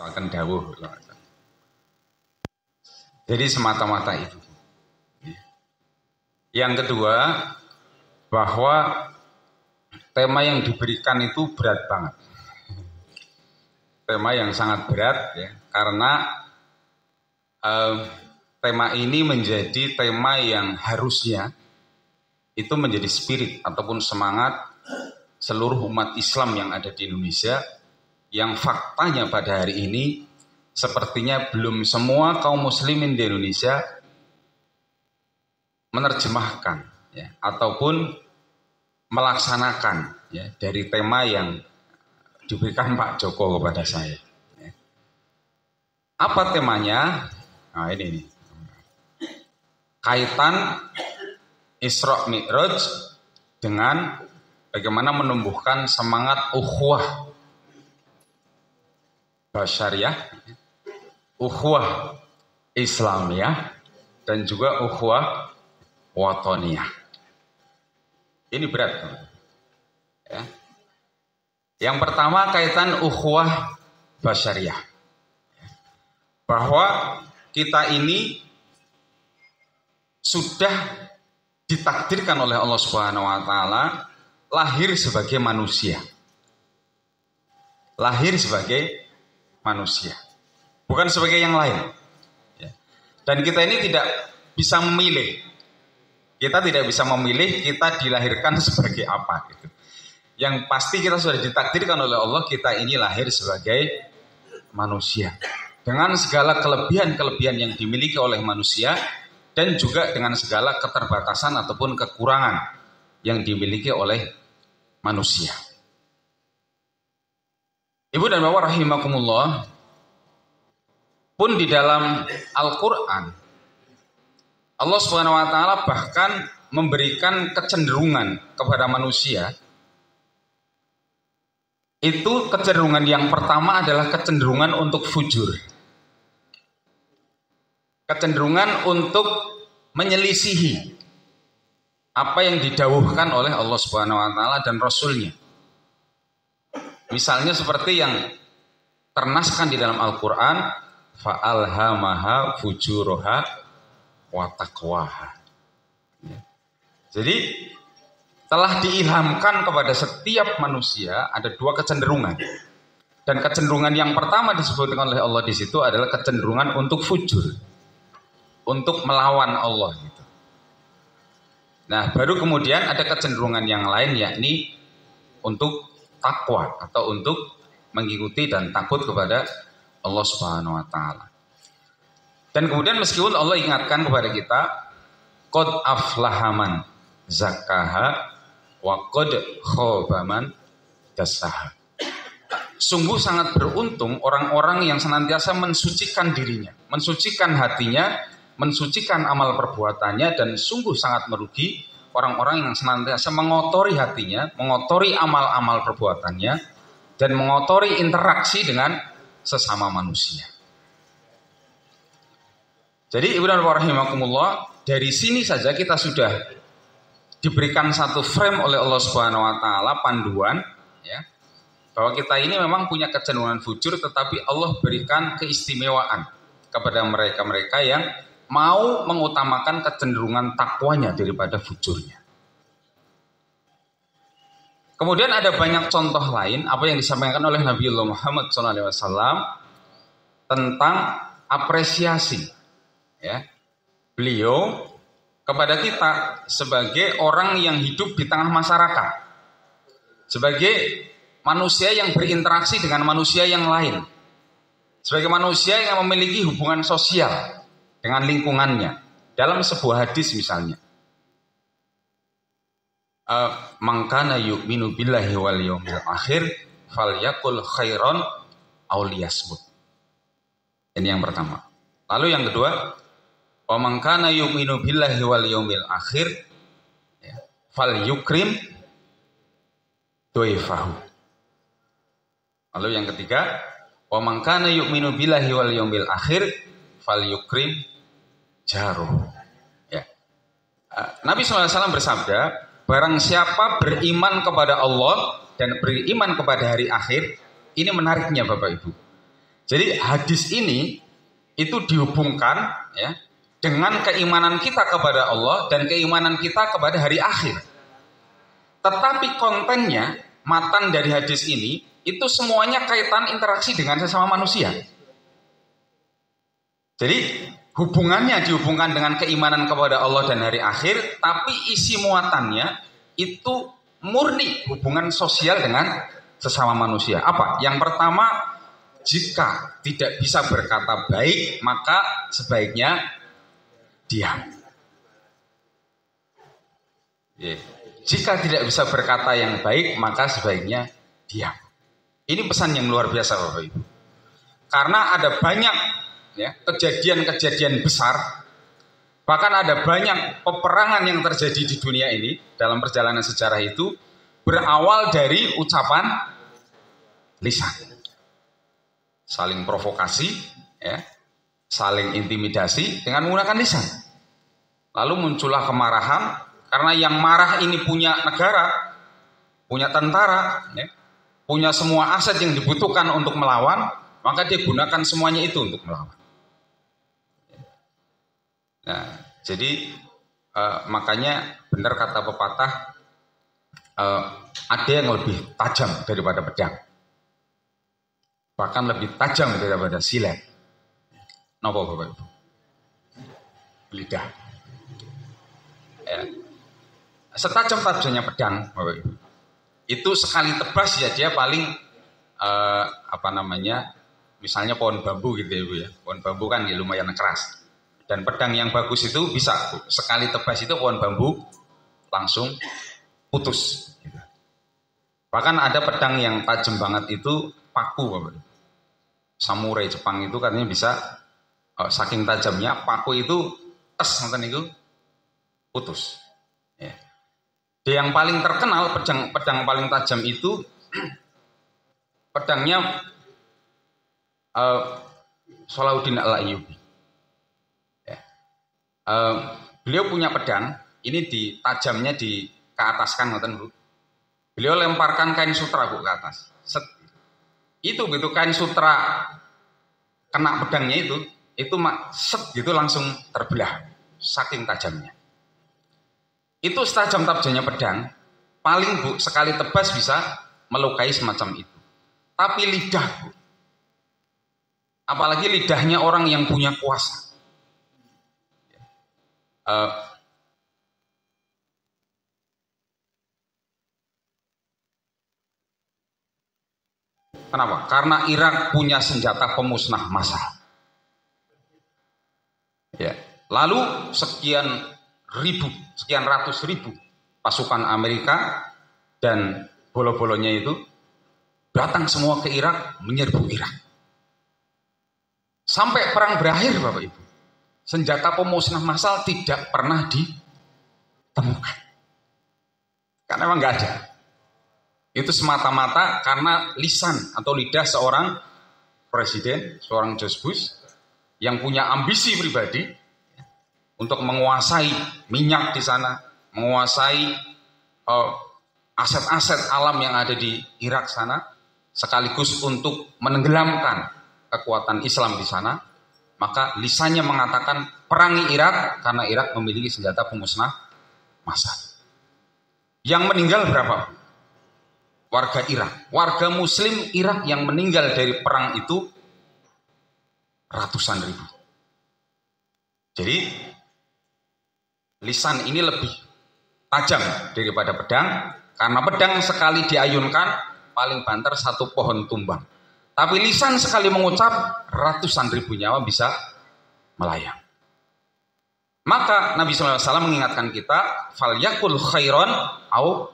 akan dawuh. Jadi semata-mata itu. Yang kedua, bahwa tema yang diberikan itu berat banget. Tema yang sangat berat ya, karena tema ini menjadi tema yang harusnya itu menjadi spirit ataupun semangat seluruh umat Islam yang ada di Indonesia, yang faktanya pada hari ini sepertinya belum semua kaum muslimin di Indonesia menerjemahkan ya, ataupun melaksanakan ya, dari tema yang diberikan Pak Joko kepada saya. Ya. Apa temanya? Nah ini nih. Kaitan Isra Mi'raj dengan bagaimana menumbuhkan semangat ukhuwah basyariah, ukhuwah Islamiyah, dan juga ukhuwah watoniyah. Ini berat. Ya. Yang pertama kaitan ukhuwah basyariah. Bahwa kita ini sudah ditakdirkan oleh Allah Subhanahu wa taala lahir sebagai manusia. Lahir sebagai manusia. Bukan sebagai yang lain. Ya. Dan kita ini tidak bisa memilih. Kita tidak bisa memilih kita dilahirkan sebagai apa gitu. Yang pasti kita sudah ditakdirkan oleh Allah, kita ini lahir sebagai manusia. Dengan segala kelebihan-kelebihan yang dimiliki oleh manusia, dan juga dengan segala keterbatasan ataupun kekurangan yang dimiliki oleh manusia. Ibu dan bapak rahimakumullah, pun di dalam Al-Quran, Allah Subhanahu wa taala bahkan memberikan kecenderungan kepada manusia. Itu kecenderungan yang pertama adalah kecenderungan untuk fujur. Kecenderungan untuk menyelisihi apa yang didawuhkan oleh Allah Subhanahu wa taala dan Rasulnya. Misalnya seperti yang ternaskan di dalam Al-Quran, fa'alhamaha fujuraha wa taqwaha. Jadi telah diilhamkan kepada setiap manusia ada dua kecenderungan. Dan kecenderungan yang pertama disebutkan oleh Allah di situ adalah kecenderungan untuk fujur, untuk melawan Allah gitu. Nah, baru kemudian ada kecenderungan yang lain, yakni untuk takwa atau untuk mengikuti dan takut kepada Allah Subhanahu wa taala. Dan kemudian meskipun Allah ingatkan kepada kita, qad aflahaman zakkaha wa qad khaba man dassaha. Sungguh sangat beruntung orang-orang yang senantiasa mensucikan dirinya, mensucikan hatinya, mensucikan amal perbuatannya, dan sungguh sangat merugi orang-orang yang senantiasa mengotori hatinya, mengotori amal-amal perbuatannya, dan mengotori interaksi dengan sesama manusia. Jadi ibu dan bapak rahimakumullah, dari sini saja kita sudah diberikan satu frame oleh Allah Subhanahu wa taala, panduan ya, bahwa kita ini memang punya kecenderungan fujur, tetapi Allah berikan keistimewaan kepada mereka-mereka yang mau mengutamakan kecenderungan takwanya daripada fujurnya. Kemudian ada banyak contoh lain apa yang disampaikan oleh Nabiullah Muhammad SAW tentang apresiasi ya, beliau kepada kita sebagai orang yang hidup di tengah masyarakat, sebagai manusia yang berinteraksi dengan manusia yang lain, sebagai manusia yang memiliki hubungan sosial dengan lingkungannya. Dalam sebuah hadis misalnya, man kana yu'minu billahi wal yawmil akhir falyaqul khairan aw liyasmut. Ini yang pertama. Lalu yang kedua, wa man kana yu'minu billahi wal yawmil akhir falyukrim dhaifahu. Lalu yang ketiga, wa man kana yu'minu billahi wal yawmil akhir falyukrim jaruh. Ya. Nabi SAW bersabda, barang siapa beriman kepada Allah dan beriman kepada hari akhir, ini menariknya Bapak Ibu. Jadi hadis ini itu dihubungkan ya dengan keimanan kita kepada Allah dan keimanan kita kepada hari akhir. Tetapi kontennya, matan dari hadis ini itu semuanya kaitan interaksi dengan sesama manusia. Jadi hubungannya dihubungkan dengan keimanan kepada Allah dan hari akhir, tapi isi muatannya itu murni hubungan sosial dengan sesama manusia. Apa? Yang pertama, jika tidak bisa berkata baik, maka sebaiknya diam. Jika tidak bisa berkata yang baik, maka sebaiknya diam. Ini pesan yang luar biasa Bapak Ibu. Karena ada banyak ya, kejadian-kejadian besar, bahkan ada banyak peperangan yang terjadi di dunia ini dalam perjalanan sejarah itu berawal dari ucapan lisan. Saling provokasi, ya, saling intimidasi dengan menggunakan lisan. Lalu muncullah kemarahan karena yang marah ini punya negara, punya tentara, ya, punya semua aset yang dibutuhkan untuk melawan, maka dia gunakan semuanya itu untuk melawan. Nah, jadi makanya benar kata pepatah, ada yang lebih tajam daripada pedang. Bahkan lebih tajam daripada silet. Napa Bapak Ibu? Lidah. Ya. Setajam-tajamnya pedang Bapak Ibu. Itu sekali tebas ya dia paling misalnya pohon bambu gitu ya Ibu ya. Pohon bambu kan ya lumayan keras. Dan pedang yang bagus itu bisa sekali tebas itu pohon bambu langsung putus. Bahkan ada pedang yang tajam banget itu paku Bapak Ibu. Samurai Jepang itu katanya bisa saking tajamnya paku itu nonton itu putus. Ya. Yang paling terkenal pedang paling tajam itu pedangnya Salahuddin Al-Ayyubi. Ya. Beliau punya pedang ini tajamnya keataskan nonton Bu. Beliau lemparkan kain sutra Bu ke atas. Itu begitu kain sutra kena pedangnya itu set gitu langsung terbelah saking tajamnya. Itu setajam-tajamnya pedang paling Bu sekali tebas bisa melukai semacam itu. Tapi lidah Bu, apalagi lidahnya orang yang punya kuasa. Kenapa? Karena Irak punya senjata pemusnah massal. Ya. Lalu sekian ratus ribu pasukan Amerika dan bolo-bolonya itu datang semua ke Irak, menyerbu Irak. Sampai perang berakhir Bapak Ibu, senjata pemusnah massal tidak pernah ditemukan. Karena memang nggak ada. Itu semata-mata karena lisan atau lidah seorang presiden, seorang George Bush yang punya ambisi pribadi untuk menguasai minyak di sana, menguasai aset-aset alam yang ada di Irak sana, sekaligus untuk menenggelamkan kekuatan Islam di sana. Maka lisannya mengatakan perangi Irak karena Irak memiliki senjata pemusnah massal. Yang meninggal berapa? Warga Irak, warga Muslim Irak yang meninggal dari perang itu ratusan ribu. Jadi lisan ini lebih tajam daripada pedang, karena pedang sekali diayunkan paling banter satu pohon tumbang. Tapi lisan sekali mengucap ratusan ribu nyawa bisa melayang. Maka Nabi SAW mengingatkan kita, falyakul khairon au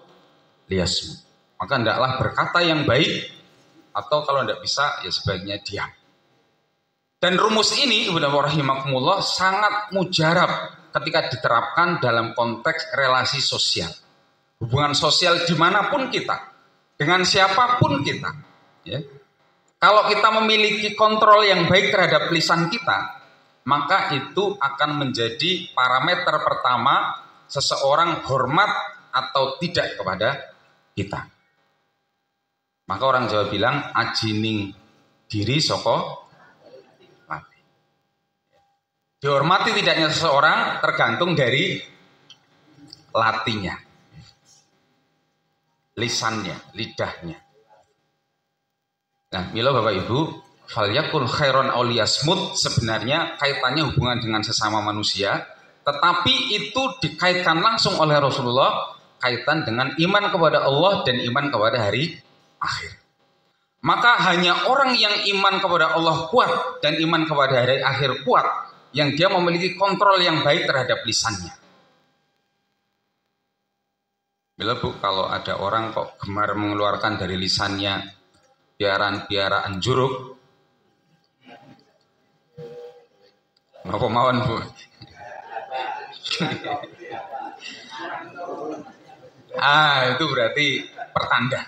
liyasmut. Maka hendaklah berkata yang baik, atau kalau tidak bisa ya sebaiknya diam. Dan rumus ini Ibu dan Bapak rahimakumullah sangat mujarab ketika diterapkan dalam konteks relasi sosial. Hubungan sosial dimanapun kita, dengan siapapun kita. Ya. Kalau kita memiliki kontrol yang baik terhadap lisan kita, maka itu akan menjadi parameter pertama seseorang hormat atau tidak kepada kita. Maka orang Jawa bilang ajining diri soko Dihormati tidaknya seseorang tergantung dari latinya, lisannya, lidahnya. Nah, mila Bapak Ibu, falyakul khairon aw liyasmut, sebenarnya kaitannya hubungan dengan sesama manusia, tetapi itu dikaitkan langsung oleh Rasulullah kaitan dengan iman kepada Allah dan iman kepada hari akhir. Maka hanya orang yang iman kepada Allah kuat dan iman kepada hari akhir kuat yang dia memiliki kontrol yang baik terhadap lisannya. Bila Bu, kalau ada orang kok gemar mengeluarkan dari lisannya piaraan-piaraan juruk, apa mawon Bu? Itu berarti pertanda.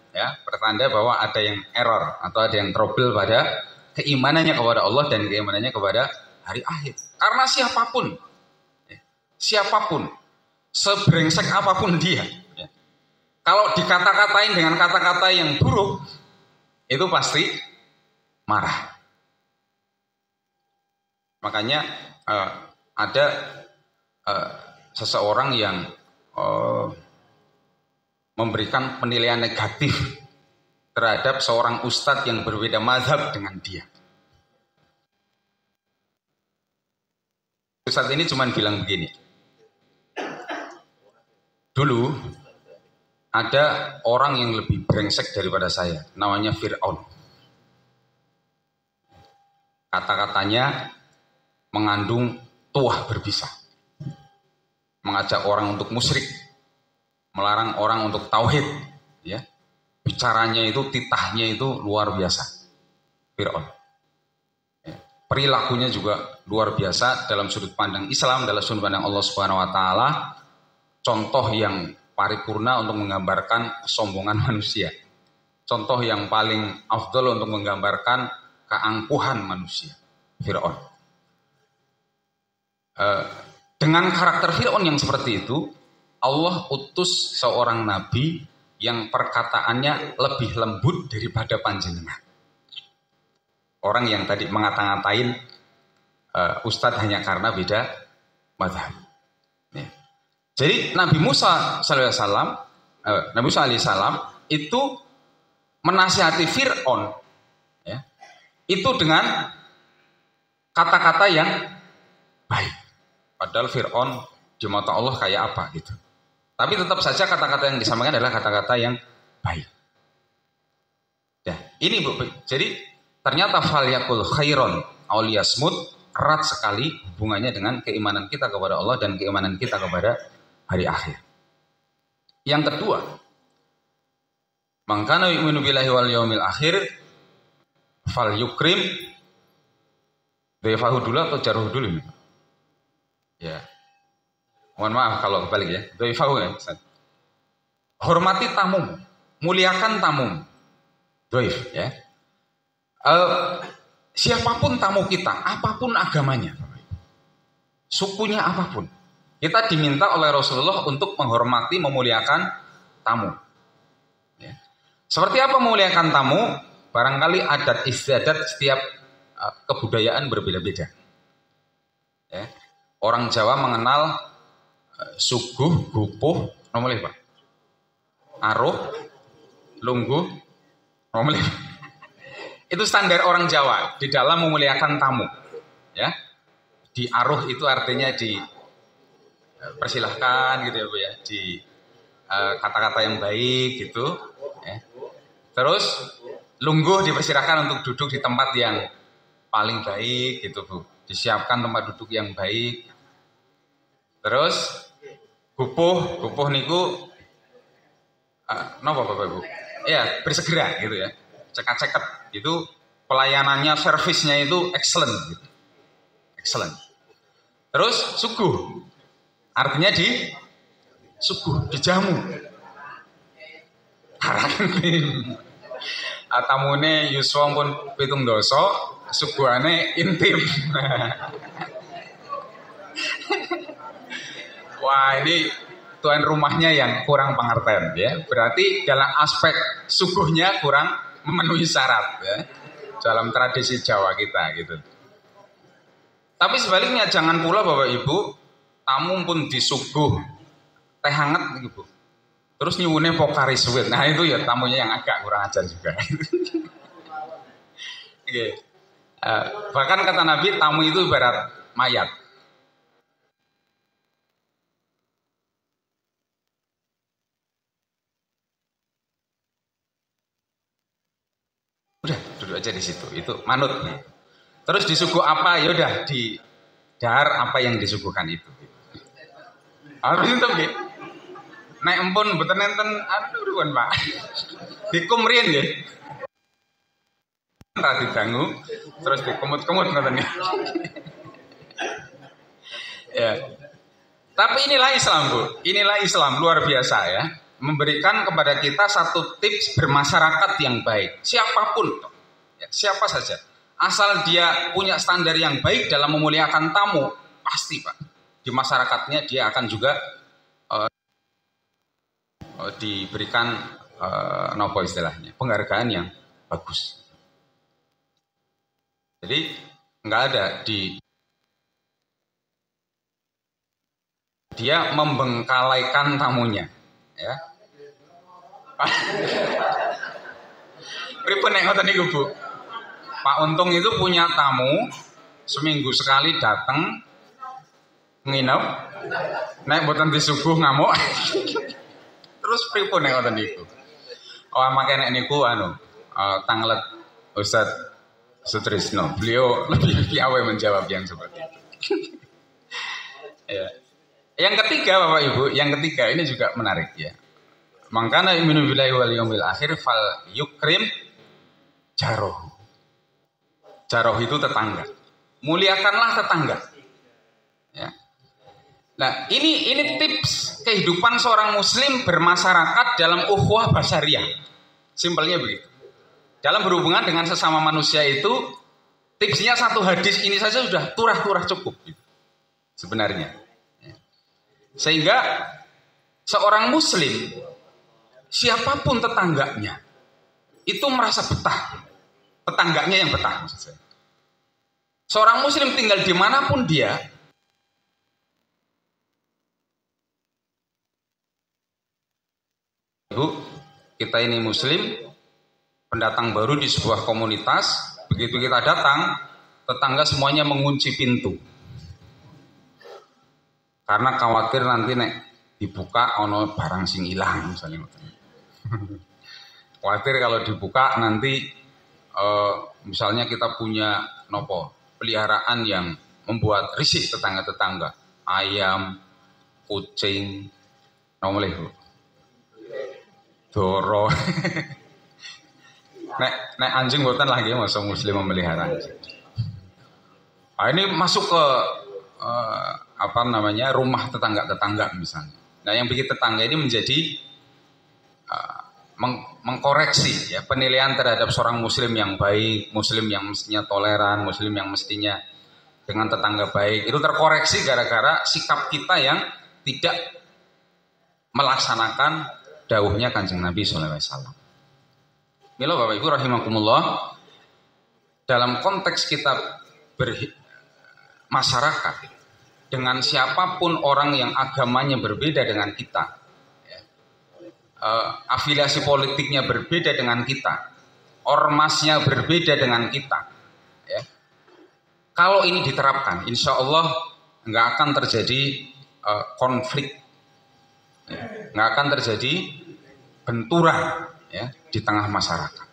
Ya, pertanda bahwa ada yang error atau ada yang trouble pada keimanannya kepada Allah dan keimanannya kepada hari akhir. Karena siapapun, sebrengsek apapun dia, ya, kalau dikata-katain dengan kata-kata yang buruk, itu pasti marah. Makanya ada seseorang yang memberikan penilaian negatif terhadap seorang ustadz yang berbeda mazhab dengan dia. Ustadz ini cuma bilang begini, dulu ada orang yang lebih brengsek daripada saya, namanya Fir'aun. Kata-katanya mengandung tuah berbisa, mengajak orang untuk musyrik, melarang orang untuk tauhid, ya. Bicaranya itu, titahnya itu luar biasa. Fir'aun. Ya. Perilakunya juga luar biasa dalam sudut pandang Islam, dalam sudut pandang Allah Subhanahu wa taala. Contoh yang paripurna untuk menggambarkan kesombongan manusia. Contoh yang paling afdol untuk menggambarkan keangkuhan manusia. Fir'aun. Dengan karakter Fir'aun yang seperti itu, Allah utus seorang nabi yang perkataannya lebih lembut daripada panjenengan. Orang yang tadi mengata-ngatain ustadz hanya karena beda mazhab. Ya. Jadi Nabi Musa alaihissalam itu menasihati Fir'aun, ya, itu dengan kata-kata yang baik. Padahal Fir'aun di mata Allah kayak apa gitu. Tapi tetap saja kata-kata yang disampaikan adalah kata-kata yang baik. Ya, ini Bu. Jadi ternyata falyakul khairon aw liyasmut erat sekali hubungannya dengan keimanan kita kepada Allah dan keimanan kita kepada hari akhir. Yang kedua, man kana yu'minu billahi wal yaumil akhir falyukrim. Dhaifahu dulu atau jaruh dulu? Ya. Mohon maaf kalau kebalik ya. Dhaifahu ya. Hormati tamu, muliakan tamu. Dhaif ya. Siapapun tamu kita, apapun agamanya, sukunya apapun, kita diminta oleh Rasulullah untuk menghormati, memuliakan tamu. Ya. Seperti apa memuliakan tamu? Barangkali adat istiadat setiap kebudayaan berbeda-beda. Ya. Orang Jawa mengenal suguh, gupuh, nomoleh Pak, aruh, lungguh, nomoleh. Itu standar orang Jawa di dalam memuliakan tamu. Ya, di aruh itu artinya di persilahkan gitu ya Bu ya, di kata-kata yang baik gitu. Ya. Terus lungguh dipersilahkan untuk duduk di tempat yang paling baik gitu Bu. Disiapkan tempat duduk yang baik. Terus gupuh niku napa Bapak Ibu? Ya, bersegera gitu ya. Cekak-ceket itu pelayanannya, servisnya itu excellent gitu. Excellent. Terus suguh artinya dijamu. Tamune yuswa pun 7 doso, suguhane intim. Wah, ini tuan rumahnya yang kurang pengertian ya. Berarti dalam aspek suguhnya kurang memenuhi syarat ya. Dalam tradisi Jawa kita gitu. Tapi sebaliknya jangan pula Bapak Ibu tamu pun disuguh teh hangat gitu. Terus nyuwune Pocari Sweat. Nah itu ya tamunya yang agak kurang ajar juga. Okay. Bahkan kata Nabi tamu itu ibarat mayat. Udah duduk aja di situ. Itu manut. Terus disuguh apa? Ya udah di dahar apa yang disuguhkan itu. Harus itu nggih. Nek empun mboten enten aduh ruwen Pak. Dikum riyen nggih. Ora diganggu terus dikumut-kumut ngoten nggih. Ya. Tapi inilah Islam, Bu. Inilah Islam luar biasa ya. Memberikan kepada kita satu tips bermasyarakat yang baik. Siapapun, ya, siapa saja. Asal dia punya standar yang baik dalam memuliakan tamu, pasti Pak. Di masyarakatnya dia akan juga diberikan nopo istilahnya, penghargaan yang bagus. Jadi nggak ada dia membengkalaikan tamunya, ya. Pripun nek ngoten niku, Bu? Pak Untung itu punya tamu seminggu sekali datang nginep, nek boten disuguh ngamuk. Terus pripun nek ngoten niku? Oh makanya nek niku tanglet Ustadz Sutrisno. Beliau lebih piawai menjawab yang seperti itu. Ya. Yang ketiga Bapak Ibu, yang ketiga ini juga menarik ya. Mangkana yu'minu billahi wal yaumil akhir fal yukrim jaroh. Jaroh itu tetangga. Muliakanlah tetangga. Ya. Nah, ini tips kehidupan seorang muslim bermasyarakat dalam ukhuwah basyariah. Simpelnya begitu. Dalam berhubungan dengan sesama manusia itu tipsnya satu hadis ini saja sudah turah-turah cukup gitu, sebenarnya. Sehingga seorang muslim siapapun tetangganya itu merasa betah. Tetangganya yang betah maksud saya. Seorang muslim tinggal dimanapun dia, Ibu, kita ini muslim, pendatang baru di sebuah komunitas, begitu kita datang, tetangga semuanya mengunci pintu. Karena khawatir nanti nek dibuka ono barang sing ilang misalnya. Khawatir kalau dibuka nanti misalnya kita punya peliharaan yang membuat risih tetangga-tetangga, ayam, kucing, nomoleh doro. nek anjing buatan lagi masa muslim memelihara anjing. Nah, ini masuk ke rumah tetangga misalnya. Nah yang bikin tetangga ini menjadi mengkoreksi ya penilaian terhadap seorang muslim yang baik, muslim yang mestinya toleran, muslim yang mestinya dengan tetangga baik, itu terkoreksi gara-gara sikap kita yang tidak melaksanakan dawuhnya Kanjeng Nabi SAW. Mila Bapak Ibu rahimakumullah, dalam konteks kita masyarakat dengan siapapun orang yang agamanya berbeda dengan kita, afiliasi politiknya berbeda dengan kita, ormasnya berbeda dengan kita, ya. Kalau ini diterapkan, insya Allah nggak akan terjadi konflik, ya. Nggak akan terjadi benturan ya di tengah masyarakat.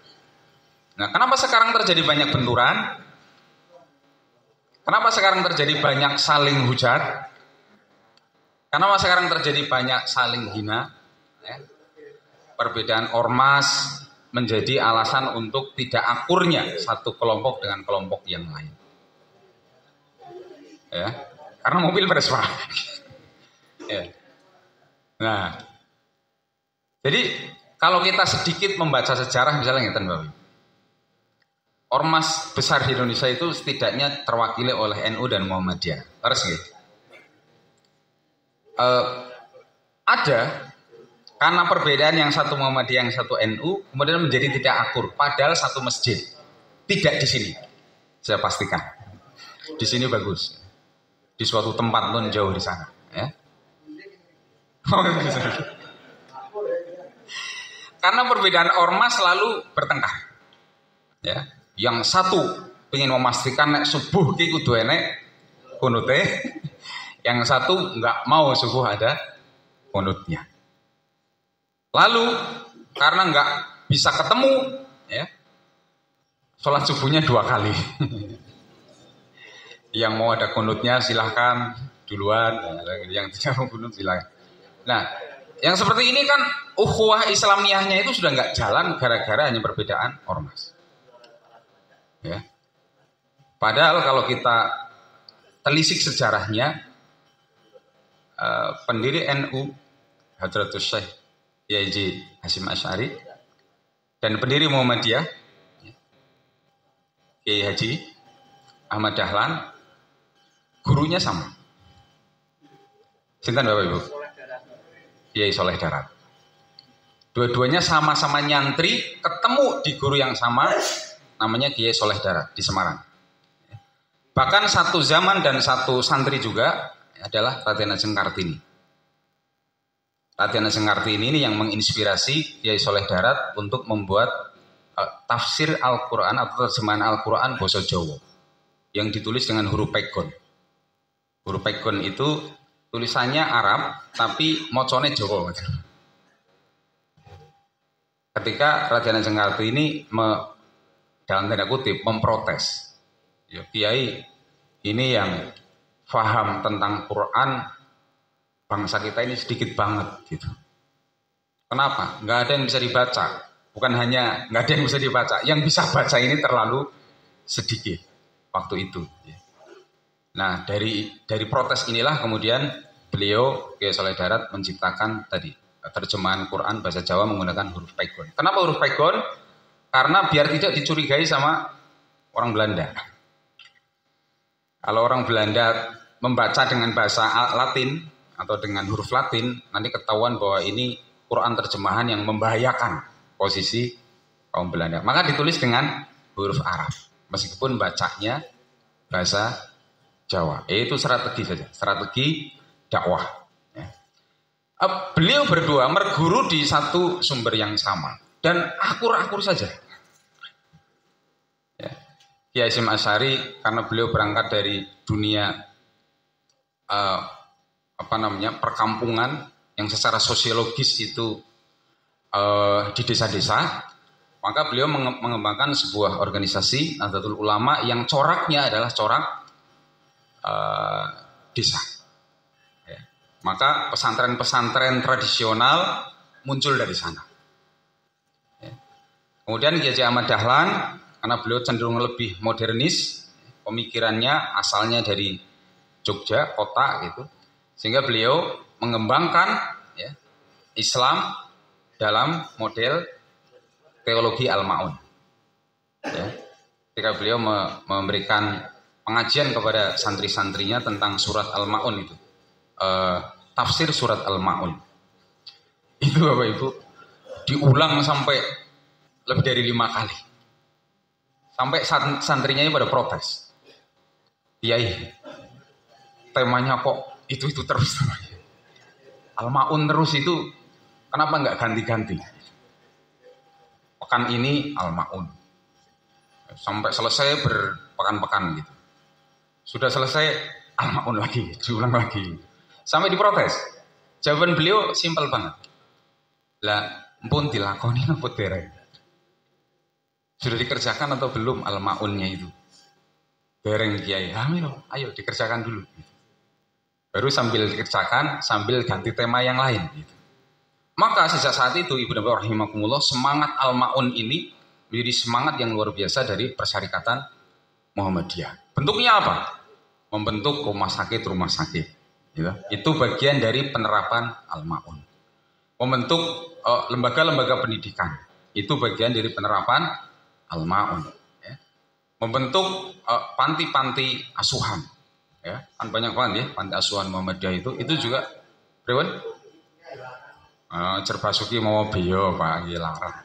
Nah, kenapa sekarang terjadi banyak benturan? Kenapa sekarang terjadi banyak saling hujat? Kenapa sekarang terjadi banyak saling hina? Ya. Perbedaan ormas menjadi alasan untuk tidak akurnya satu kelompok dengan kelompok yang lain. Ya, karena mobil berespa. Ya. Nah, jadi kalau kita sedikit membaca sejarah misalnya ngeten Bapak. Ormas besar di Indonesia itu setidaknya terwakili oleh NU dan Muhammadiyah. Terus gitu. Ada karena perbedaan yang satu Muhammadiyah yang satu NU kemudian menjadi tidak akur padahal satu masjid. Tidak di sini. Saya pastikan. Di sini bagus. Di suatu tempat pun jauh di sana. Ya. Karena perbedaan ormas selalu bertengkar. Ya. Yang satu ingin memastikan nek subuh ki kudu enek kunute. Yang satu nggak mau subuh ada kunutnya. Lalu karena nggak bisa ketemu, ya, sholat subuhnya 2 kali. Yang mau ada kunutnya silahkan duluan, yang tidak mau kunut silahkan. Nah, yang seperti ini kan ukhuwah Islamiyahnya itu sudah nggak jalan gara-gara hanya perbedaan ormas. Ya. Padahal kalau kita telisik sejarahnya, pendiri NU Hadratus Syekh Yaji Hasyim Asy'ari dan pendiri Muhammadiyah Kiai Haji Ahmad Dahlan, gurunya sama. Sinten Bapak Ibu? Kiai Soleh Darat. Dua-duanya sama-sama nyantri, ketemu di guru yang sama, namanya Kiai Soleh Darat di Semarang. Bahkan satu zaman dan satu santri juga adalah Raden Ajeng Kartini. Raden Ajeng Kartini ini yang menginspirasi Kiai Soleh Darat untuk membuat tafsir Al-Quran atau terjemahan Al-Quran basa Jawa yang ditulis dengan huruf pegon. Huruf pegon itu tulisannya Arab tapi mocone Jawa. Ketika Raden Ajeng Kartini dalam tanda kutip memprotes, ya, Kiai ini yang faham tentang Quran bangsa kita ini sedikit banget gitu. Kenapa? Nggak ada yang bisa dibaca. Bukan hanya nggak ada yang bisa dibaca, yang bisa baca ini terlalu sedikit waktu itu. Nah dari protes inilah kemudian beliau Kiai Soleh Darat menciptakan tadi terjemahan Quran bahasa Jawa menggunakan huruf pegon. Kenapa huruf pegon? Karena biar tidak dicurigai sama orang Belanda. Kalau orang Belanda membaca dengan bahasa Latin atau dengan huruf Latin, nanti ketahuan bahwa ini Quran terjemahan yang membahayakan posisi kaum Belanda. Maka ditulis dengan huruf Arab, meskipun bacanya bahasa Jawa. Itu strategi saja, strategi dakwah. Ya. Beliau berdua berguru di satu sumber yang sama dan akur-akur saja. Ya. Kiai Hasyim Asy'ari karena beliau berangkat dari dunia perkampungan yang secara sosiologis itu di desa-desa, maka beliau mengembangkan sebuah organisasi Nahdlatul Ulama yang coraknya adalah corak desa. Ya. Maka pesantren-pesantren tradisional muncul dari sana. Ya. Kemudian Kiai Ahmad Dahlan karena beliau cenderung lebih modernis, pemikirannya asalnya dari Jogja, kota gitu, sehingga beliau mengembangkan ya, Islam dalam model teologi Al-Ma'un. Ya. Ketika beliau memberikan pengajian kepada santri-santrinya tentang surat Al-Ma'un itu, tafsir surat Al-Ma'un. Itu Bapak Ibu diulang sampai lebih dari 5 kali. Sampai santrinya ini pada protes. Kiai, temanya kok itu terus. Al-Ma'un terus itu, kenapa nggak ganti-ganti? Pekan ini Al-Ma'un. Sampai selesai berpekan-pekan gitu. Sudah selesai Al-Ma'un lagi, diulang lagi. Sampai diprotes. Jawaban beliau simpel banget. Lah, pun dilakoni apa dereng? Sudah dikerjakan atau belum Al-Ma'unnya itu? Dereng Kiai, ayo dikerjakan dulu. Baru sambil dikerjakan, sambil ganti tema yang lain. Gitu. Maka sejak saat itu, Ibu dan Bapak rahimakumullah, semangat Al-Ma'un ini menjadi semangat yang luar biasa dari Persyarikatan Muhammadiyah. Bentuknya apa? Membentuk rumah sakit. Gitu. Itu bagian dari penerapan Al-Ma'un. Membentuk lembaga-lembaga pendidikan. Itu bagian dari penerapan Al-Ma'un. Ya. Membentuk panti-panti asuhan. Ya, kan banyak banget ya panti asuhan Muhammadiyah itu juga pripun? Cerbasuki mau biyo Pak larang.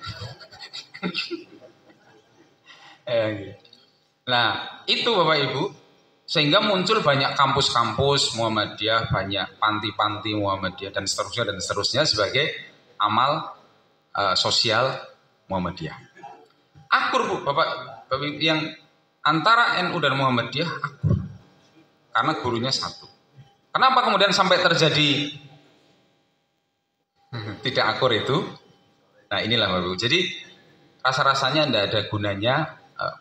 Nah, itu Bapak Ibu Sehingga muncul banyak kampus-kampus Muhammadiyah, banyak panti-panti Muhammadiyah dan seterusnya sebagai amal sosial Muhammadiyah. Akur Bu, Bapak yang antara NU dan Muhammadiyah akur. Karena gurunya satu. Kenapa kemudian sampai terjadi tidak akur itu? Nah inilah Bapak Ibu. Jadi rasa-rasanya tidak ada gunanya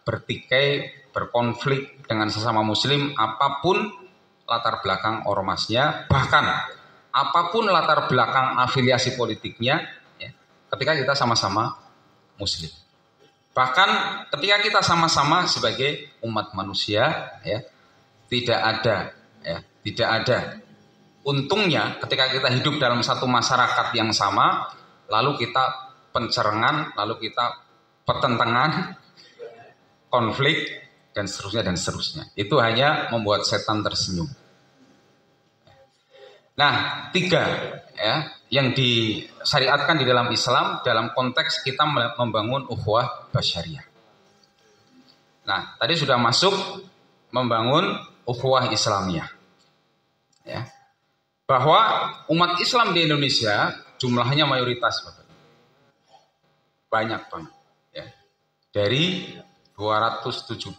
bertikai, berkonflik dengan sesama muslim apapun latar belakang ormasnya, bahkan apapun latar belakang afiliasi politiknya, ya, ketika kita sama-sama muslim. Bahkan ketika kita sama-sama sebagai umat manusia, ya, tidak ada untungnya ketika kita hidup dalam satu masyarakat yang sama, lalu kita pencerengan, lalu kita pertentangan, konflik, dan seterusnya. Itu hanya membuat setan tersenyum. Nah, 3 ya, yang disyariatkan di dalam Islam dalam konteks kita membangun ukhuwah basyariah. Nah, tadi sudah masuk membangun ukhuwah Islamiyah. Ya. Bahwa umat Islam di Indonesia jumlahnya mayoritas, Bapak. Banyak banget. Ya. Dari 270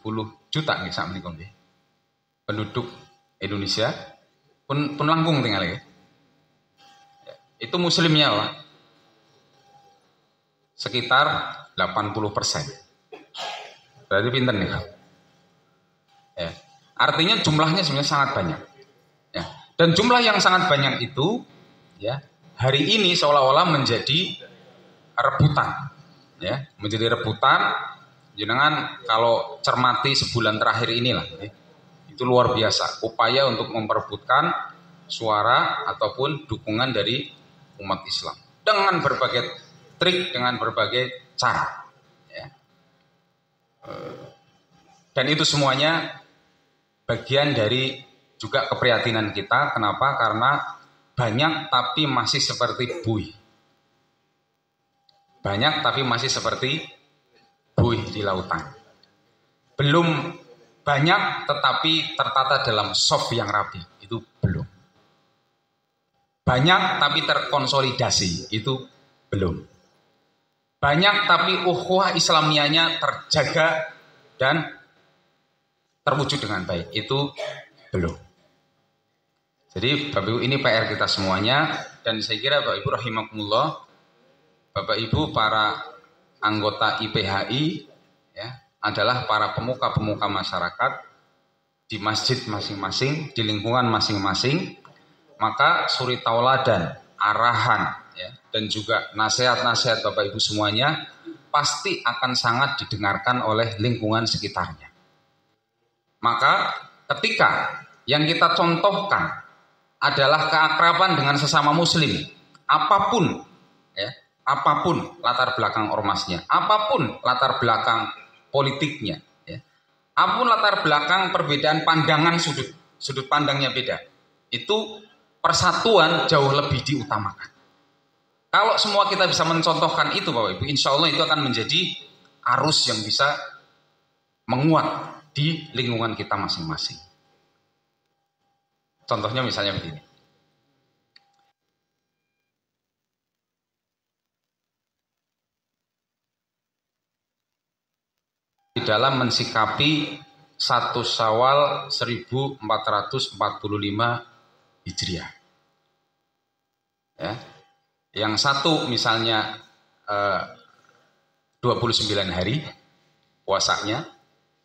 juta nih saat ini penduduk Indonesia pun langkung tinggal ya. Itu muslimnya Pak, sekitar 80%. Berarti pinter nih. Ya. Artinya jumlahnya sebenarnya sangat banyak. Ya. Dan jumlah yang sangat banyak itu ya hari ini seolah-olah menjadi rebutan. Ya, menjadi rebutan. Jangan kalau cermati sebulan terakhir inilah, itu luar biasa upaya untuk memperebutkan suara ataupun dukungan dari umat Islam dengan berbagai trik, dengan berbagai cara. Ya. Dan itu semuanya bagian dari juga keprihatinan kita. Kenapa? Karena banyak tapi masih seperti buih. Banyak tapi masih seperti buih di lautan. Belum banyak tetapi tertata dalam soft yang rapi. Itu belum. Banyak tapi terkonsolidasi. Itu belum. Banyak tapi ukhuwah Islamiyahnya terjaga dan terwujud dengan baik. Itu belum. Jadi Bapak Ibu ini PR kita semuanya. Dan saya kira Bapak Ibu rahimakumullah, Bapak Ibu para anggota IPHI ya, adalah para pemuka-pemuka masyarakat di masjid masing-masing, di lingkungan masing-masing. Maka suri tauladan, arahan ya, dan juga nasihat-nasihat Bapak Ibu semuanya pasti akan sangat didengarkan oleh lingkungan sekitarnya. Maka ketika yang kita contohkan adalah keakraban dengan sesama muslim, apapun ya, apapun latar belakang ormasnya, apapun latar belakang politiknya, ya, apapun latar belakang perbedaan pandangan sudut pandangnya beda, itu persatuan jauh lebih diutamakan. Kalau semua kita bisa mencontohkan itu Bapak Ibu, insya Allah itu akan menjadi arus yang bisa menguat di lingkungan kita masing-masing. Contohnya misalnya begini. Di dalam mensikapi 1 Syawal 1445 Hijriah. Ya. Yang satu misalnya 29 hari puasanya,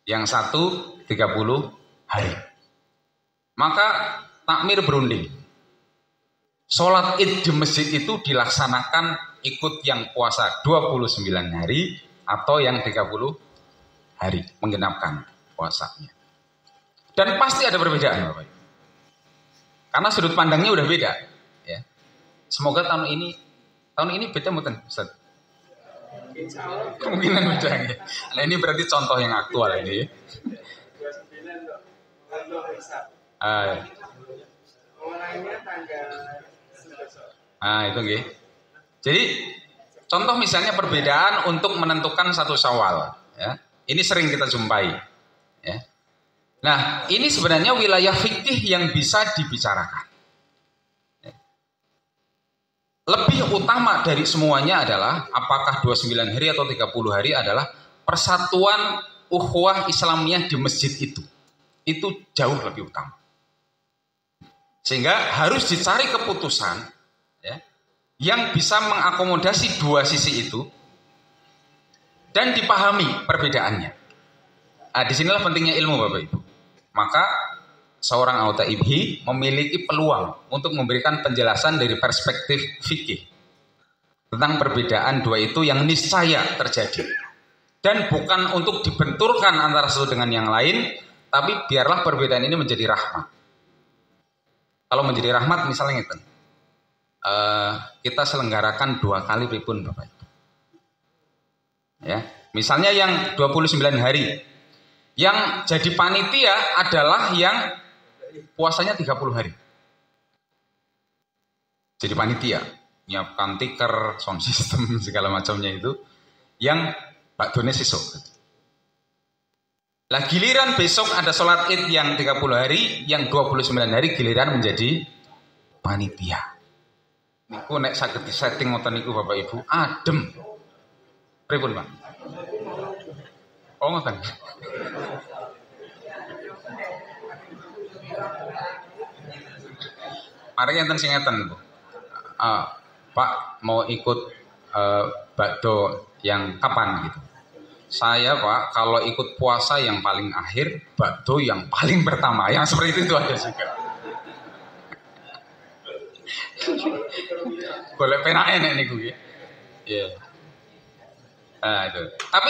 yang satu 30 hari. Maka takmir berunding. Sholat id di masjid itu dilaksanakan ikut yang puasa 29 hari atau yang 30 hari menggenapkan puasanya. Dan pasti ada perbedaan Bapak. Karena sudut pandangnya udah beda. Ya. Semoga tahun ini beda mungkin Ustaz. Kemungkinan beda. Ya. Nah ini berarti contoh yang aktual ini. Itu nggih. Jadi contoh misalnya perbedaan untuk menentukan 1 Syawal ya. Ini sering kita jumpai ya. Nah, ini sebenarnya wilayah fikih yang bisa dibicarakan. Lebih utama dari semuanya adalah apakah 29 hari atau 30 hari adalah persatuan ukhuwah Islamiyah di masjid itu. Itu jauh lebih utama. Sehingga harus dicari keputusan ya, yang bisa mengakomodasi dua sisi itu dan dipahami perbedaannya. Nah, disinilah pentingnya ilmu Bapak Ibu. Maka seorang Al-Taibhi memiliki peluang untuk memberikan penjelasan dari perspektif fikih tentang perbedaan dua itu yang niscaya terjadi. Dan bukan untuk dibenturkan antara satu dengan yang lain, tapi biarlah perbedaan ini menjadi rahmat. Kalau menjadi rahmat misalnya itu, kita selenggarakan 2 kali pripun Bapak Ibu. Ya, misalnya yang 29 hari, yang jadi panitia adalah yang puasanya 30 hari. Jadi panitia, nyiapkan tiker, sound system, segala macamnya itu, yang bakdonya sesuk. Lah giliran besok ada sholat id yang 30 hari, yang 29 hari giliran menjadi panitia. Niku nek saged disetting ngoten niku Bapak Ibu, adem. Pripun, Pak? Oh ngoten. Mari enten sing ngeten, Bu. Pak mau ikut bakdo yang kapan gitu? Saya Pak kalau ikut puasa yang paling akhir, bakdo yang paling pertama. Yang seperti itu ada juga. Boleh penake nek niku ya. Iya. Nah, itu. Tapi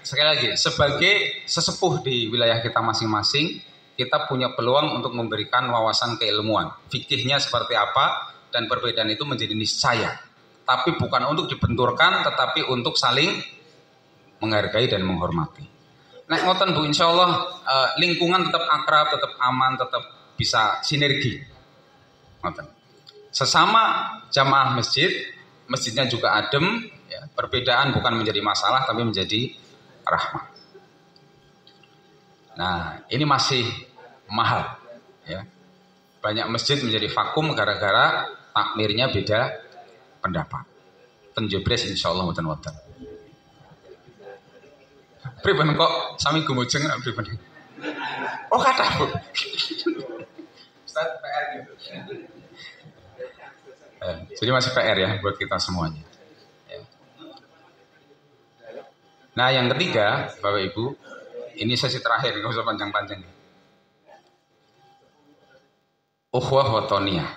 sekali lagi sebagai sesepuh di wilayah kita masing-masing, kita punya peluang untuk memberikan wawasan keilmuan. Fikihnya seperti apa dan perbedaan itu menjadi niscaya. Tapi bukan untuk dibenturkan, tetapi untuk saling menghargai dan menghormati. Nah, ngoten Bu, insya Allah lingkungan tetap akrab, tetap aman, tetap bisa sinergi. Ngoten. Sesama jamaah masjid, masjidnya juga adem, ya, perbedaan bukan menjadi masalah, tapi menjadi rahmat. Nah, ini masih mahal, ya. Banyak masjid menjadi vakum gara-gara takmirnya beda pendapat. Penjebres insya Allah mutan-mutan. Pripun kok sami gumujeng pripun? Oh kata Bu. Ustaz PR gitu. Jadi masih PR ya buat kita semuanya. Ya. Nah yang ketiga Bapak Ibu, ini sesi terakhir, nggak usah panjang-panjang. Ukhuwah watoniyah,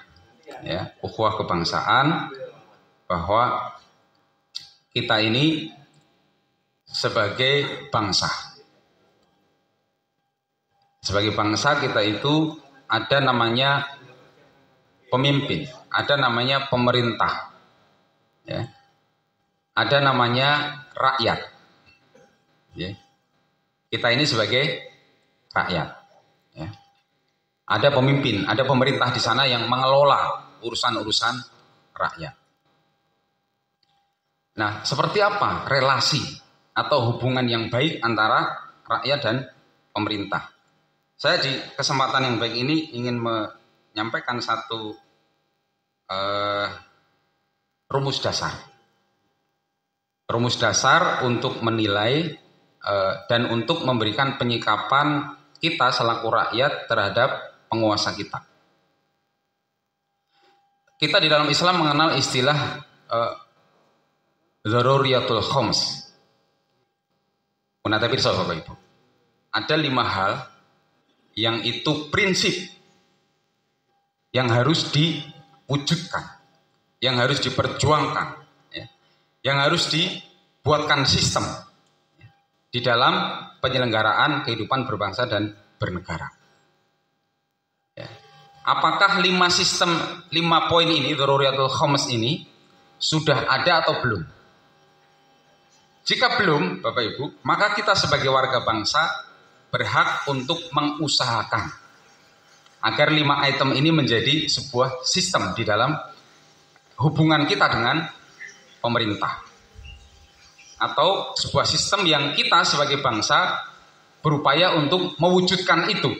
ya, ukhuwah kebangsaan, bahwa kita ini sebagai bangsa. Sebagai bangsa kita itu ada namanya pemimpin, ada namanya pemerintah, ya. Ada namanya rakyat. Ya. Kita ini sebagai rakyat. Ya. Ada pemimpin, ada pemerintah di sana yang mengelola urusan-urusan rakyat. Nah, seperti apa relasi atau hubungan yang baik antara rakyat dan pemerintah? Saya di kesempatan yang baik ini ingin menyampaikan satu rumus dasar. Rumus dasar untuk menilai dan untuk memberikan penyikapan kita selaku rakyat terhadap penguasa kita. Kita di dalam Islam mengenal istilah Dzaruriyatul Khoms. Menata pirsa Bapak Ibu. Ada 5 hal yang itu prinsip yang harus diwujudkan, yang harus diperjuangkan, ya, yang harus dibuatkan sistem ya, di dalam penyelenggaraan kehidupan berbangsa dan bernegara. Ya. Apakah 5 poin ini, Dzaruriyatul Khoms ini sudah ada atau belum? Jika belum, Bapak Ibu, maka kita sebagai warga bangsa berhak untuk mengusahakan agar 5 item ini menjadi sebuah sistem di dalam hubungan kita dengan pemerintah. Atau sebuah sistem yang kita sebagai bangsa berupaya untuk mewujudkan itu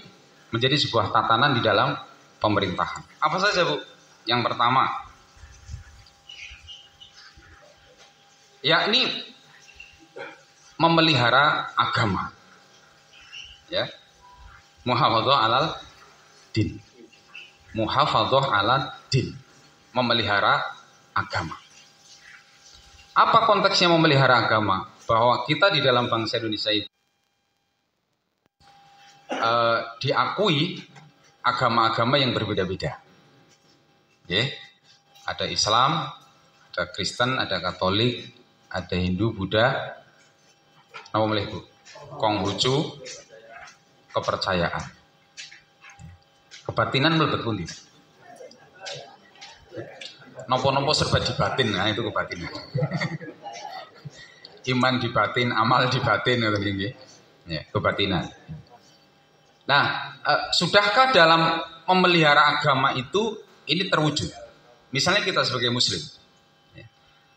menjadi sebuah tatanan di dalam pemerintahan. Apa saja, Bu? Yang pertama, yakni memelihara agama. Ya. Muhafadzah alal din. Muhafadzah alal din. Memelihara agama. Apa konteksnya memelihara agama? Bahwa kita di dalam bangsa Indonesia itu diakui agama-agama yang berbeda-beda. Ya. Ada Islam, ada Kristen, ada Katolik, ada Hindu, Buddha, apa boleh Bu? Konghucu, kepercayaan. Kebatinan mlebet pundi? Nopo-nopo serba di batin, nah itu kebatinan. Iman di batin, amal di batin, ya, kebatinan. Nah, sudahkah dalam memelihara agama itu ini terwujud? Misalnya kita sebagai Muslim,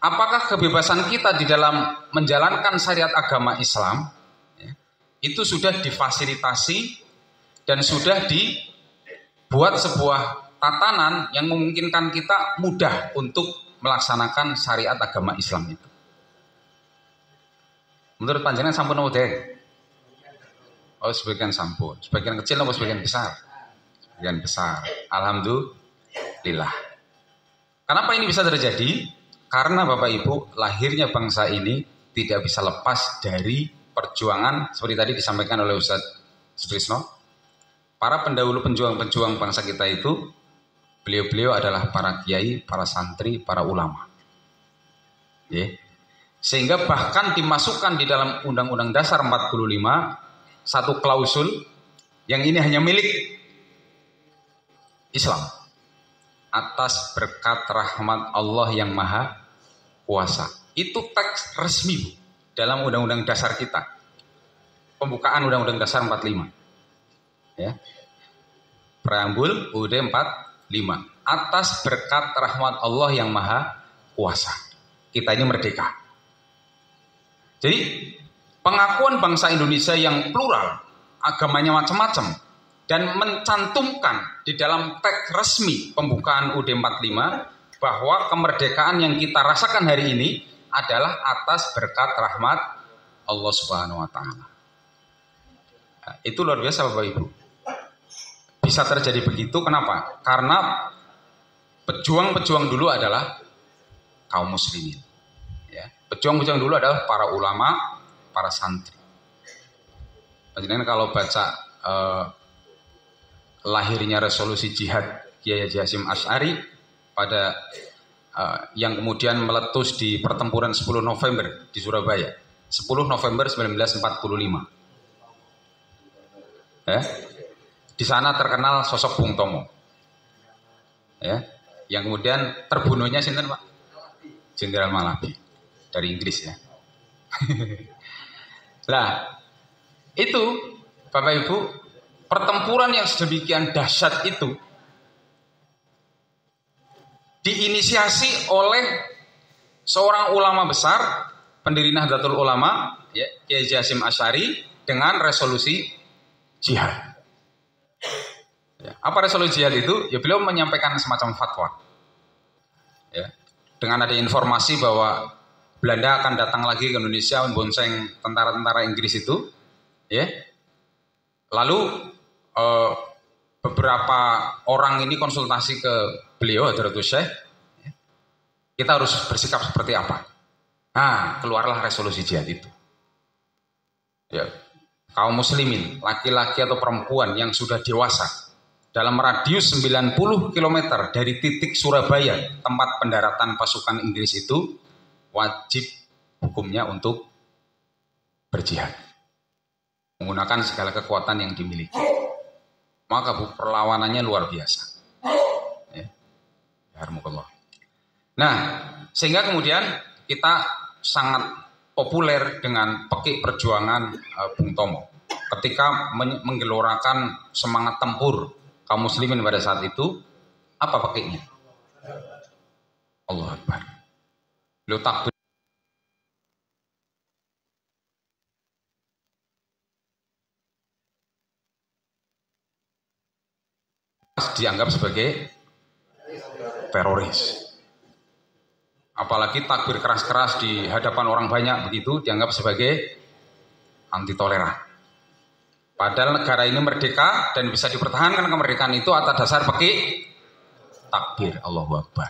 apakah kebebasan kita di dalam menjalankan syariat agama Islam itu sudah difasilitasi dan sudah dibuat sebuah tatanan yang memungkinkan kita mudah untuk melaksanakan syariat agama Islam itu? Menurut panjenengan sampun apa deh? Oh, sebagian sampun, sebagian kecil atau sebagian besar? Sebagian besar. Alhamdulillah. Kenapa ini bisa terjadi? Karena Bapak Ibu, lahirnya bangsa ini tidak bisa lepas dari perjuangan seperti tadi disampaikan oleh Ustaz Sutrisno. Para pendahulu pejuang-pejuang bangsa kita itu, beliau-beliau adalah para kiai, para santri, para ulama. Ya. Sehingga bahkan dimasukkan di dalam Undang-Undang Dasar 45 satu klausul yang ini hanya milik Islam atas berkat rahmat Allah yang Maha Kuasa. Itu teks resmi, Bu, dalam Undang-Undang Dasar kita. Pembukaan Undang-Undang Dasar 45. Ya. Preambul UUD 45. Atas berkat rahmat Allah yang Maha Kuasa. Kita ini merdeka. Jadi pengakuan bangsa Indonesia yang plural, agamanya macam-macam, dan mencantumkan di dalam teks resmi pembukaan UUD 45 bahwa kemerdekaan yang kita rasakan hari ini adalah atas berkat rahmat Allah Subhanahu wa taala. Nah, itu luar biasa Bapak Ibu. Bisa terjadi begitu, kenapa? Karena pejuang-pejuang dulu adalah kaum muslimin. Ya. Pejuang-pejuang dulu adalah para ulama, para santri. Jadi kalau baca lahirnya resolusi jihad Kiai Haji Hasyim Asy'ari pada yang kemudian meletus di pertempuran 10 November di Surabaya, 10 November 1945. Ya. Di sana terkenal sosok Bung Tomo. Ya, yang kemudian terbunuhnya sinten, Pak? Jenderal Malabi dari Inggris ya. Nah, itu Bapak Ibu, pertempuran yang sedemikian dahsyat itu diinisiasi oleh seorang ulama besar, pendiri Nahdlatul Ulama, ya, Kiai Haji Hasyim Asy'ari, dengan resolusi jihad. Ya, apa resolusi jihad itu? Ya, beliau menyampaikan semacam fatwa. Ya, dengan ada informasi bahwa Belanda akan datang lagi ke Indonesia membonceng tentara-tentara Inggris itu, ya. Lalu beberapa orang ini konsultasi ke beliau, Hadratus Syekh, kita harus bersikap seperti apa? Nah, keluarlah resolusi jihad itu. Ya, kaum muslimin, laki-laki atau perempuan yang sudah dewasa, dalam radius 90 km dari titik Surabaya, tempat pendaratan pasukan Inggris itu, wajib hukumnya untuk berjihad. Menggunakan segala kekuatan yang dimiliki. Maka perlawanannya luar biasa. Ya. Alhamdulillah. Nah, sehingga kemudian kita sangat populer dengan pekik perjuangan Bung Tomo. Ketika menggelorakan semangat tempur kaum muslimin pada saat itu, apa pekiknya? Allahu Akbar. Beliau takbir. dianggap sebagai teroris. Apalagi takbir keras-keras di hadapan orang banyak begitu dianggap sebagai anti toleran. Padahal negara ini merdeka dan bisa dipertahankan kemerdekaan itu atas dasar pakai takbir Allahu Akbar.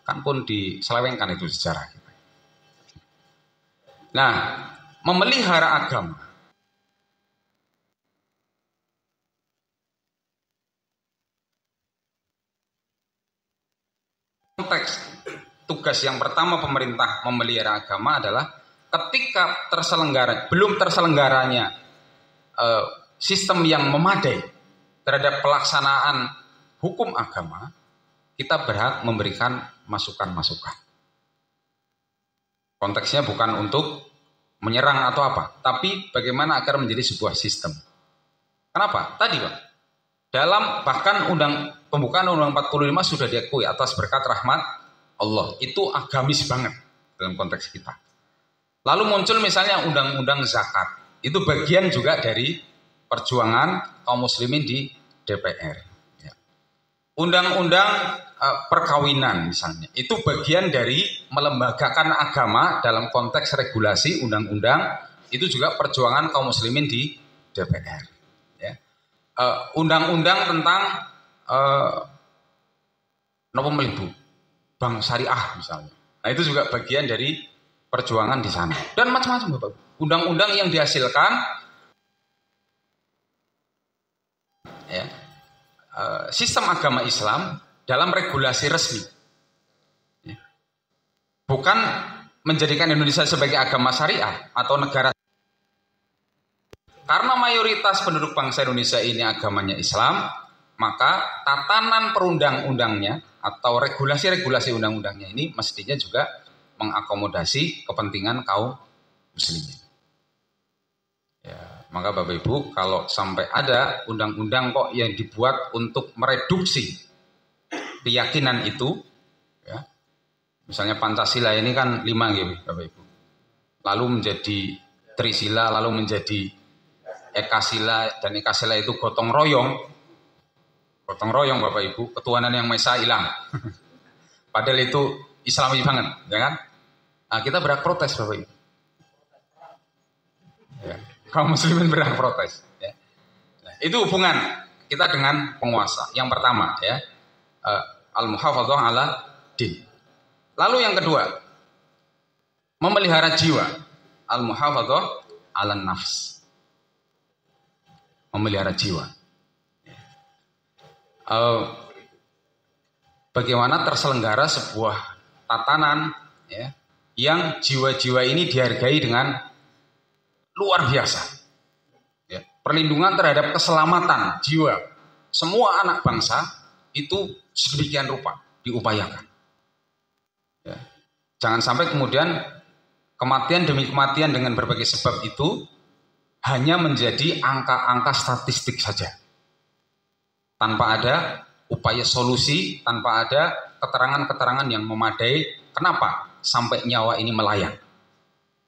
Kan pun diselewengkan itu sejarah kita. Nah, memelihara agama konteks tugas yang pertama pemerintah memelihara agama adalah ketika belum terselenggaranya sistem yang memadai terhadap pelaksanaan hukum agama, kita berhak memberikan masukan-masukan. Konteksnya bukan untuk menyerang atau apa, tapi bagaimana agar menjadi sebuah sistem. Kenapa? Tadi Pak, dalam bahkan pembukaan Undang-Undang 45 sudah diakui atas berkat rahmat Allah, itu agamis banget dalam konteks kita. Lalu muncul misalnya undang-undang zakat, itu bagian juga dari perjuangan kaum muslimin di DPR. Ya. Undang-undang perkawinan misalnya, itu bagian dari melembagakan agama dalam konteks regulasi undang-undang, itu juga perjuangan kaum muslimin di DPR. Ya. Undang-undang tentang bank syariah misalnya. Nah itu juga bagian dari perjuangan di sana. Dan macam-macam Bapak. Undang-undang yang dihasilkan ya, sistem agama Islam dalam regulasi resmi. Ya. Bukan menjadikan Indonesia sebagai agama syariah atau negara. Karena mayoritas penduduk bangsa Indonesia ini agamanya Islam, maka tatanan perundang-undangnya atau regulasi-regulasi undang-undangnya ini mestinya juga mengakomodasi kepentingan kaum muslimin. Ya, maka Bapak Ibu, kalau sampai ada undang-undang kok yang dibuat untuk mereduksi keyakinan itu, ya, misalnya Pancasila ini kan 5 gitu Bapak Ibu, lalu menjadi Trisila, lalu menjadi Ekasila, dan Ekasila itu gotong royong Bapak Ibu, ketuhanan yang Maha Esa hilang. Padahal itu Islami banget, ya kan? Nah, kita berhak protes Bapak Ibu. Ya, kaum muslimin berhak protes. Ya. Nah, itu hubungan kita dengan penguasa. Yang pertama, ya, al-muhafadzah ala din. Lalu yang kedua, memelihara jiwa, al-muhafadzah ala nafs. Memelihara jiwa. Bagaimana terselenggara sebuah tatanan ya, yang jiwa-jiwa ini dihargai dengan luar biasa. Ya, perlindungan terhadap keselamatan jiwa semua anak bangsa itu sedemikian rupa diupayakan. Ya. Jangan sampai kemudian kematian demi kematian dengan berbagai sebab itu hanya menjadi angka-angka statistik saja. Tanpa ada upaya solusi, tanpa ada keterangan-keterangan yang memadai, kenapa sampai nyawa ini melayang?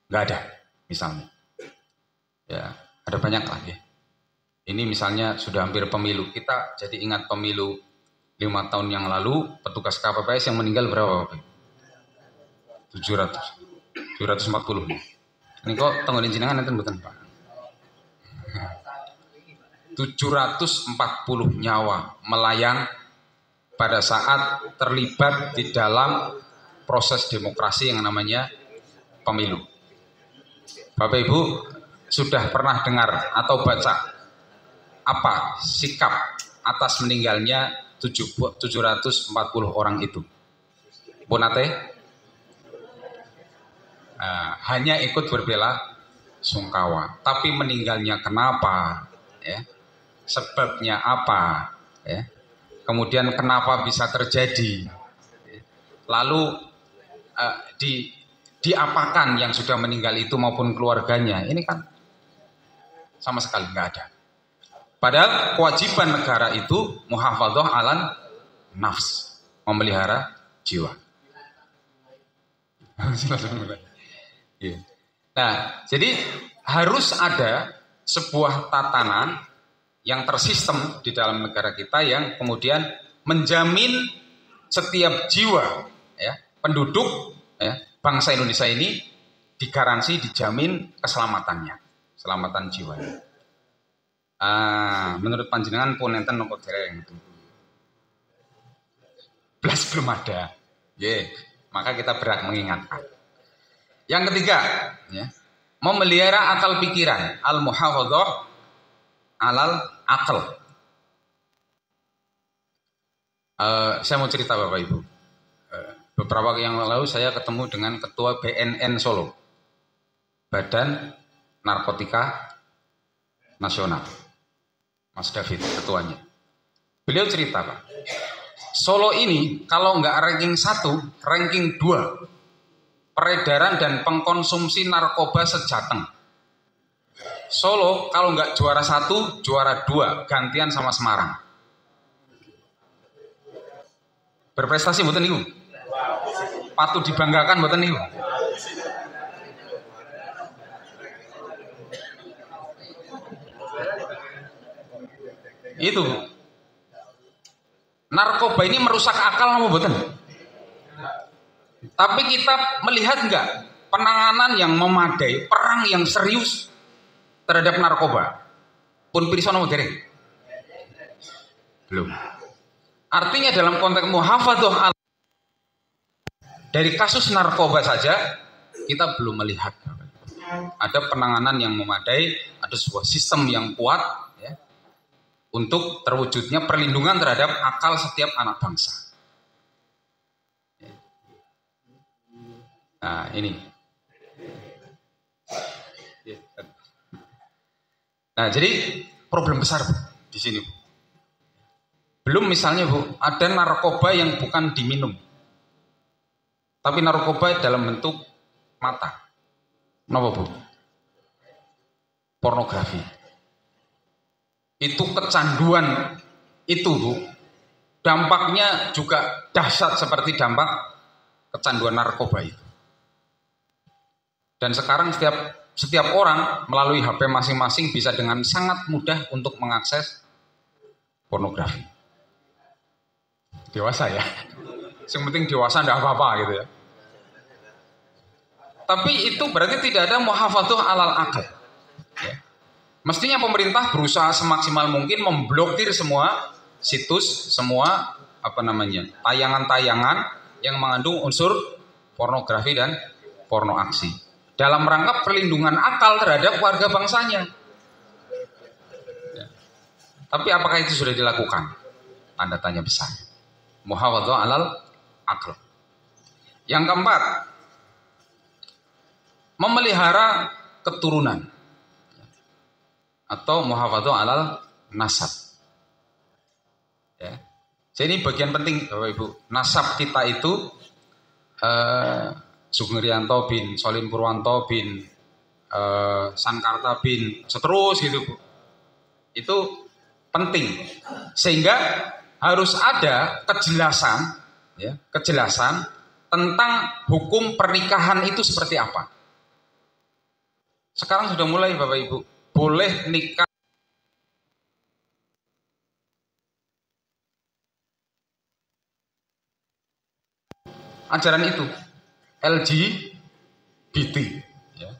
Nggak ada, misalnya. Ya, ada banyak lagi. Ini misalnya sudah hampir pemilu. Kita jadi ingat pemilu 5 tahun yang lalu, petugas KPPS yang meninggal berapa Bapak? 740. Ini kok tanggung jenengan nanti bukan Pak? 740 nyawa melayang pada saat terlibat di dalam proses demokrasi yang namanya pemilu. Bapak Ibu sudah pernah dengar atau baca apa sikap atas meninggalnya 740 orang itu? Ponate? Hanya ikut berbela sungkawa, tapi meninggalnya kenapa? Ya. Sebabnya apa? Ya. Kemudian kenapa bisa terjadi? Lalu diapakan yang sudah meninggal itu maupun keluarganya? Ini kan sama sekali nggak ada. Padahal kewajiban negara itu muhafadzah alan nafs, memelihara jiwa. Nah, jadi harus ada sebuah tatanan yang tersistem di dalam negara kita yang kemudian menjamin setiap jiwa ya, penduduk ya, bangsa Indonesia ini digaransi dijamin keselamatannya, keselamatan jiwanya. Menurut panjenengan pun enten nopo dereng itu. Belas belum ada. Maka kita berat mengingatkan. Yang ketiga, ya, memelihara akal pikiran, al-muhafadzah alal akal. Saya mau cerita Bapak Ibu. Beberapa waktu yang lalu saya ketemu dengan Ketua BNN Solo, Badan Narkotika Nasional, Mas David ketuanya. Beliau cerita Pak, Solo ini kalau nggak ranking 1, ranking 2 peredaran dan pengkonsumsi narkoba sejateng. Solo kalau nggak juara 1, juara 2, gantian sama Semarang. Berprestasi mboten niku? Patut dibanggakan mboten niku? Itu narkoba ini merusak akal apa mboten? Tapi kita melihat enggak penanganan yang memadai, perang yang serius terhadap narkoba? Pun pirsa napa dereng? Belum. Artinya dalam konteks muhafadzah dari kasus narkoba saja kita belum melihat ada penanganan yang memadai, ada sebuah sistem yang kuat ya, untuk terwujudnya perlindungan terhadap akal setiap anak bangsa. Nah ini. Nah jadi problem besar Bu, di sini Bu. Belum misalnya Bu, ada narkoba yang bukan diminum, tapi narkoba dalam bentuk mata. Kenapa Bu? Pornografi. Itu kecanduan itu Bu, dampaknya juga dahsyat seperti dampak kecanduan narkoba itu. Dan sekarang setiap orang melalui HP masing-masing bisa dengan sangat mudah untuk mengakses pornografi. Dewasa ya, yang penting dewasa tidak apa-apa gitu ya. Tapi itu berarti tidak ada muhafadzah alal akal. Ya. Mestinya pemerintah berusaha semaksimal mungkin memblokir semua situs, semua tayangan-tayangan yang mengandung unsur pornografi dan porno aksi. Dalam rangka perlindungan akal terhadap warga bangsanya. Ya. Tapi apakah itu sudah dilakukan? Tanda tanya besar. Muhafadzah alal akal. Yang keempat, memelihara keturunan atau muhafadzah alal nasab. Ya. Jadi ini bagian penting Bapak Ibu. Nasab kita itu Sugeng Riyanto bin Solim Purwanto bin Sankarta bin seterus gitu Bu. Itu penting sehingga harus ada kejelasan ya, kejelasan tentang hukum pernikahan itu seperti apa. Sekarang sudah mulai Bapak Ibu, boleh nikah ajaran itu LGBT ya.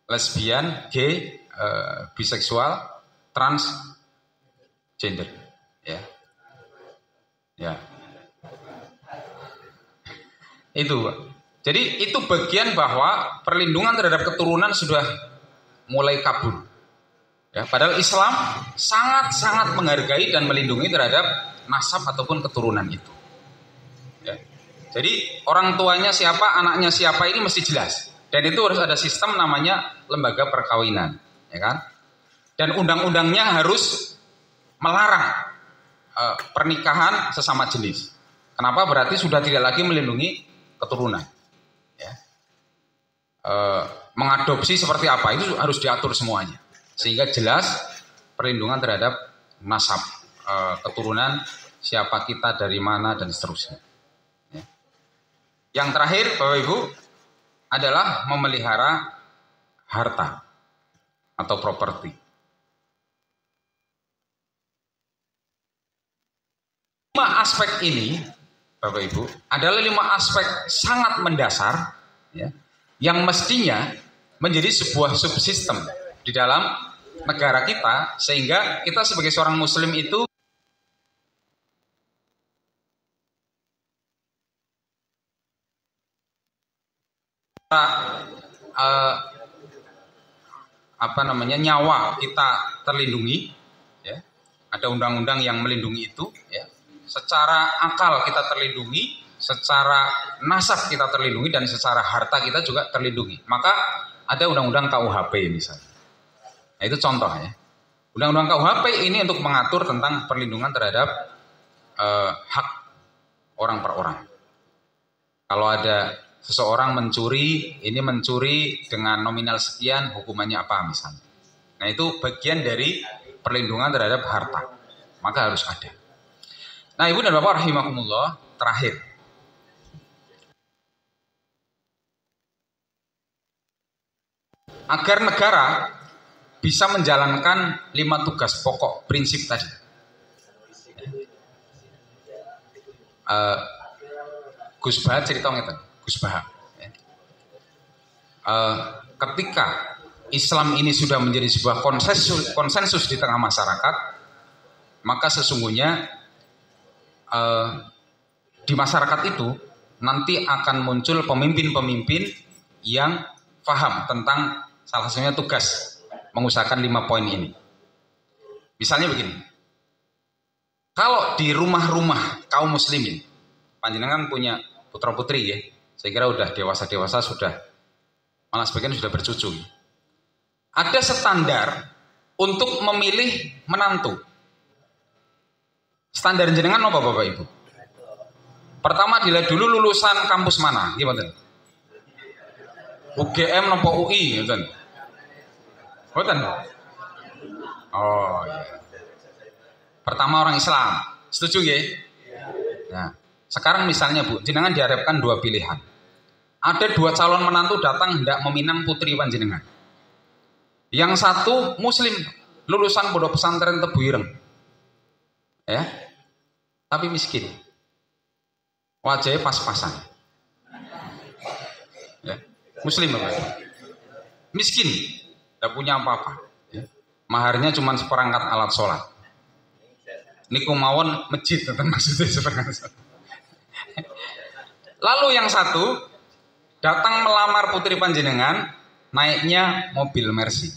Lesbian, gay, biseksual, transgender ya. Ya. Itu. Jadi itu bagian bahwa perlindungan terhadap keturunan sudah mulai kabur. Ya, padahal Islam sangat-sangat menghargai dan melindungi terhadap nasab ataupun keturunan itu. Ya. Jadi orang tuanya siapa, anaknya siapa ini mesti jelas. Dan itu harus ada sistem namanya lembaga perkawinan, ya kan? Dan undang-undangnya harus melarang pernikahan sesama jenis. Kenapa? Berarti sudah tidak lagi melindungi keturunan. Ya. Mengadopsi seperti apa itu harus diatur semuanya, sehingga jelas perlindungan terhadap nasab keturunan, siapa kita, dari mana, dan seterusnya. Ya. Yang terakhir Bapak Ibu adalah memelihara harta atau properti. Lima aspek ini, Bapak Ibu, adalah 5 aspek sangat mendasar, ya, yang mestinya menjadi sebuah subsistem di dalam negara kita, sehingga kita sebagai seorang Muslim itu nyawa kita terlindungi, ya. Ada undang-undang yang melindungi itu, ya. Secara akal kita terlindungi, secara nasab kita terlindungi, dan secara harta kita juga terlindungi. Maka ada undang-undang KUHP misalnya. Nah, itu contoh, ya. Undang-undang KUHP ini untuk mengatur tentang perlindungan terhadap hak orang per orang. Kalau ada seseorang mencuri, ini mencuri dengan nominal sekian, hukumannya apa misalnya. Nah, itu bagian dari perlindungan terhadap harta. Maka harus ada. Nah, Ibu dan Bapak rahimakumullah, terakhir. Agar negara bisa menjalankan 5 tugas pokok prinsip tadi. Gus Baha cerita ngeten, Gus Baha. Ketika Islam ini sudah menjadi sebuah konsensus di tengah masyarakat, maka sesungguhnya di masyarakat itu nanti akan muncul pemimpin-pemimpin yang paham tentang salah satunya tugas mengusahakan 5 poin ini. Misalnya begini, kalau di rumah-rumah kaum muslimin, panjenengan punya putra putri, ya, saya kira udah dewasa sudah, malah sebagian sudah bercucu. Ada standar untuk memilih menantu. Standar jenengan apa Bapak Ibu? Pertama dilihat dulu lulusan kampus mana, gimana? UGM nopo UI, gitu. Betul? Oh iya. Pertama orang Islam, setuju ya? Nah, sekarang misalnya Bu, jenengan dihadapkan 2 pilihan. Ada 2 calon menantu datang hendak meminang putri panjenengan. Yang satu Muslim, lulusan pondok pesantren Tebu Ireng, ya, tapi miskin, wajahnya pas-pasan, ya. Muslim apa? Miskin, tidak punya apa-apa, ya. Maharnya cuma seperangkat alat sholat. Niku mawon masjid, maksudnya seperangkat sholat. Lalu yang satu datang melamar putri panjenengan, naiknya mobil Mercy,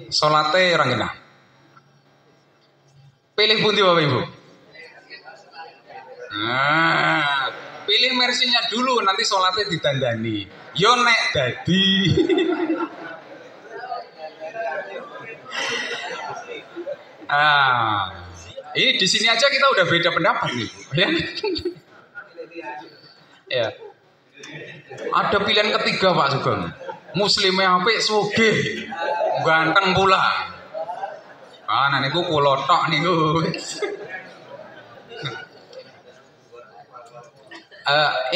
sholatnya orang genah. Pilih pundi Bapak Ibu? Nah, pilih Mercy-nya dulu, nanti sholatnya ditandani. Yo nek dadi. Ini di sini aja kita udah beda pendapat nih, ya. Ya. Ada pilihan ketiga Pak Sugeng. Muslimnya apik sugih, ganteng pula. Nah niku kula tok niku.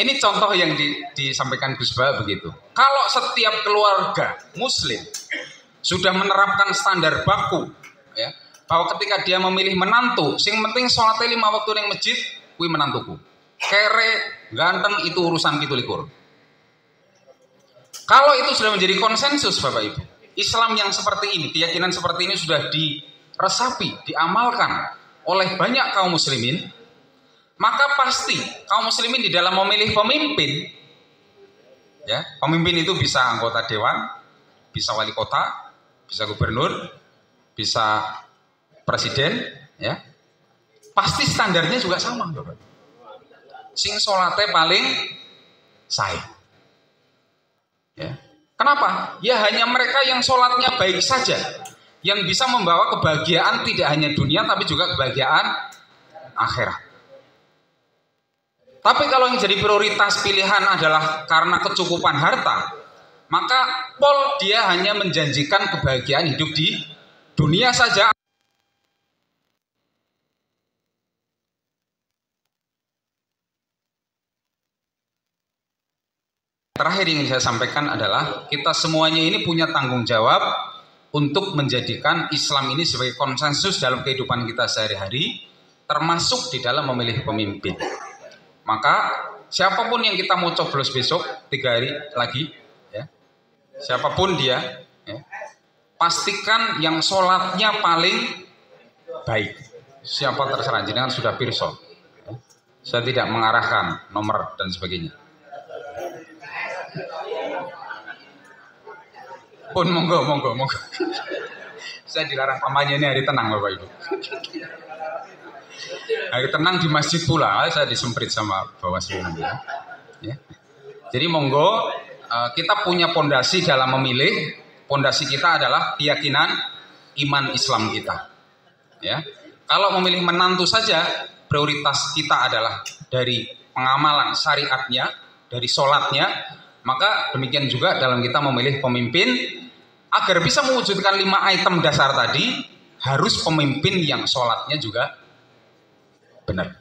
Ini contoh yang disampaikan Gus Baha begitu. Kalau setiap keluarga Muslim sudah menerapkan standar baku, ya, bahwa ketika dia memilih menantu, sing penting sholatnya 5 waktu ning masjid, kuwi menantuku. Kere, ganteng itu urusan 17. Kalau itu sudah menjadi konsensus Bapak Ibu, Islam yang seperti ini, keyakinan seperti ini sudah diresapi, diamalkan oleh banyak kaum muslimin, maka pasti kaum muslimin di dalam memilih pemimpin, ya, pemimpin itu bisa anggota dewan, bisa wali kota, bisa gubernur, bisa presiden, ya, pasti standarnya juga sama, Bapak. Sing sholatnya paling sae. Ya. Kenapa? Ya hanya mereka yang sholatnya baik saja yang bisa membawa kebahagiaan tidak hanya dunia tapi juga kebahagiaan akhirat. Tapi kalau yang jadi prioritas pilihan adalah karena kecukupan harta, maka dia hanya menjanjikan kebahagiaan hidup di dunia saja. Terakhir yang saya sampaikan adalah kita semuanya ini punya tanggung jawab untuk menjadikan Islam ini sebagai konsensus dalam kehidupan kita sehari-hari, termasuk di dalam memilih pemimpin. Maka siapapun yang kita mau coblos besok 3 hari lagi, ya, siapapun dia, ya, pastikan yang sholatnya paling baik. Siapa terserah, jenengan sudah pirsa. Ya. Saya tidak mengarahkan nomor dan sebagainya. Pun monggo. Saya dilarang kampanye ini hari tenang Bapak Ibu. Hari tenang di masjid pula, saya disemprit sama Bawaslu. Ya. Jadi monggo, kita punya pondasi dalam memilih. Pondasi kita adalah keyakinan iman Islam kita. Ya, kalau memilih menantu saja, prioritas kita adalah dari pengamalan syariatnya, dari sholatnya, maka demikian juga dalam kita memilih pemimpin, agar bisa mewujudkan 5 item dasar tadi, harus pemimpin yang sholatnya juga benar,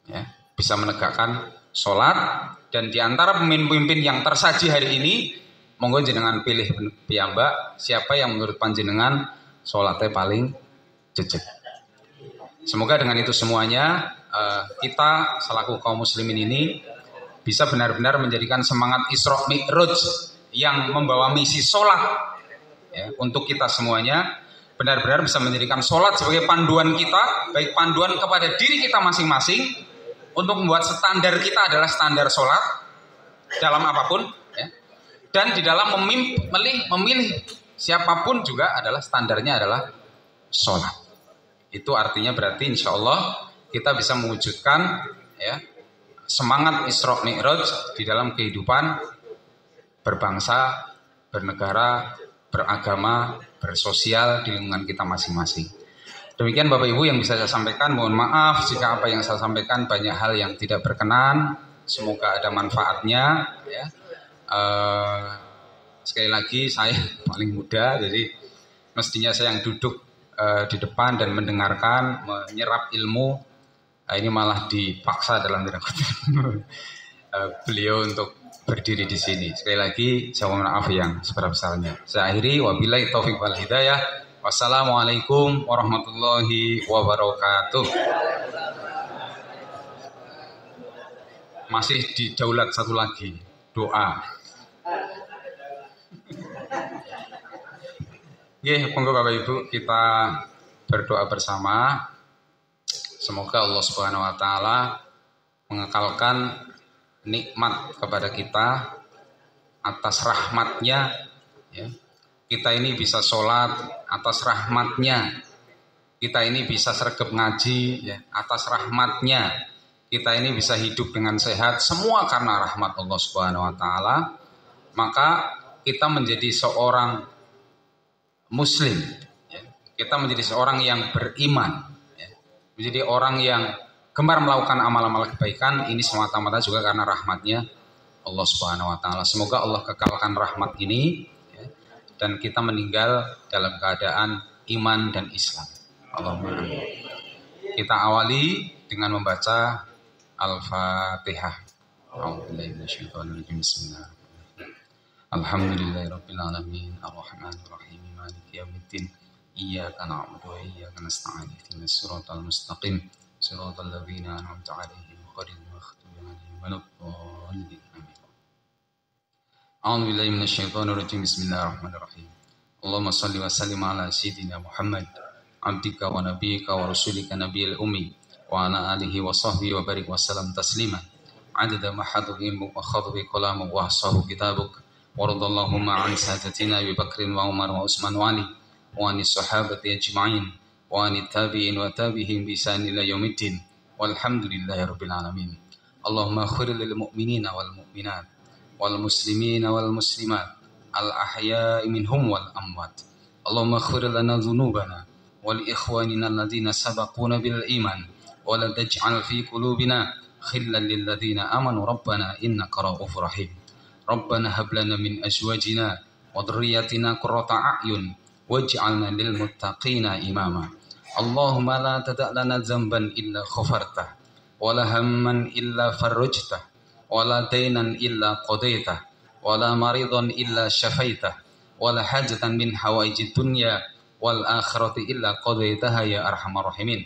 ya, bisa menegakkan sholat. Dan diantara pemimpin-pemimpin yang tersaji hari ini, monggo jenengan pilih piyambak siapa yang menurut panjenengan sholatnya paling jejeg. Semoga dengan itu semuanya kita selaku kaum muslimin ini bisa benar-benar menjadikan semangat Isra Mi'raj yang membawa misi sholat, ya, untuk kita semuanya, benar-benar bisa menjadikan sholat sebagai panduan kita, baik panduan kepada diri kita masing-masing untuk membuat standar kita adalah standar sholat dalam apapun, ya. Dan di dalam memilih siapapun juga adalah standarnya adalah sholat. Itu artinya berarti insya Allah kita bisa mewujudkan, ya, semangat Isra Mi'raj di dalam kehidupan berbangsa, bernegara, beragama, bersosial di lingkungan kita masing-masing. Demikian Bapak Ibu yang bisa saya sampaikan. Mohon maaf jika apa yang saya sampaikan banyak hal yang tidak berkenan. Semoga ada manfaatnya, ya. Sekali lagi saya paling muda, jadi mestinya saya yang duduk di depan dan mendengarkan, menyerap ilmu. Ini malah dipaksa dalam tanda kutip beliau untuk berdiri di sini. Sekali lagi saya mohon maaf yang sebesar-besarnya. Saya akhiri, wabillahi taufiq wal hidayah. Wassalamualaikum warahmatullahi wabarakatuh. Masih di daulat satu lagi, doa. Monggo Bapak Ibu kita berdoa bersama. Semoga Allah Subhanahu wa taala mengekalkan nikmat kepada kita atas rahmatnya, ya. Kita ini bisa sholat atas rahmatnya. Kita ini bisa sregep ngaji, ya, atas rahmatnya. Kita ini bisa hidup dengan sehat, semua karena rahmat Allah Subhanahu wa taala. Maka kita menjadi seorang Muslim, ya. Kita menjadi seorang yang beriman, ya. Menjadi orang yang gemar melakukan amal-amal kebaikan. Ini semata-mata juga karena rahmatnya Allah Subhanahu wa taala. Semoga Allah kekalkan rahmat ini, ya, dan kita meninggal dalam keadaan iman dan Islam. Allahumma amin. Kita awali dengan membaca Al-Fatihah. Bismillah. Alhamdulillahirabbil alamin arrahmanir rahim maliki yaumiddin iyyaka na'budu wa iyyaka nasta'in ihdinas siratal mustaqim siratal ladzina an'amta 'alaihim ghairil maghdubi 'alaihim waladdallin amin. A'udzu billahi minasyaitonir rajim. Bismillahirrahmanirrahim. Allahumma shalli wa sallim ala sayyidina Muhammad abdika wa nabiyyika wa rasulika nabiyil ummi wa ala alihi wa sahbihi wa barik wa sallam taslima adada ma hadhihi wa khadhi kalamu wa sahu kitabuk. Waradallahumma an sadatina Abi Bakrin wa Umar wa Utsman wa Ali wa anis sahabati ajma'in wa anit tabi'in wa tabi'ihim bi ihsan ila yaumiddin walhamdulillahirabbil alamin. Allahumma ighfir lil mu'minina wal mu'minat wal muslimina wal muslimat al ahya'i minhum wal amwat. Allahumma ighfir lana dhunubana wal ikhwanina alladhina sabaquna bil iman wa la taj'al fi qulubina khillan lil ladzina amanu rabbana innaka ra'ufur rahim. Rabbana hab lana min azwajina wa dhurriyyatina qurrata a'yun waj'alna lil muttaqina imama. Allahumma la tada' lana dzamban illa ghafartah wa la hamman illa farajtah wa la daynan illa qadaitah wa la maridan illa syafaitah wala hajatan min hawaijid dunya wal akhirati illa qadaitaha ya arhamar rahimin.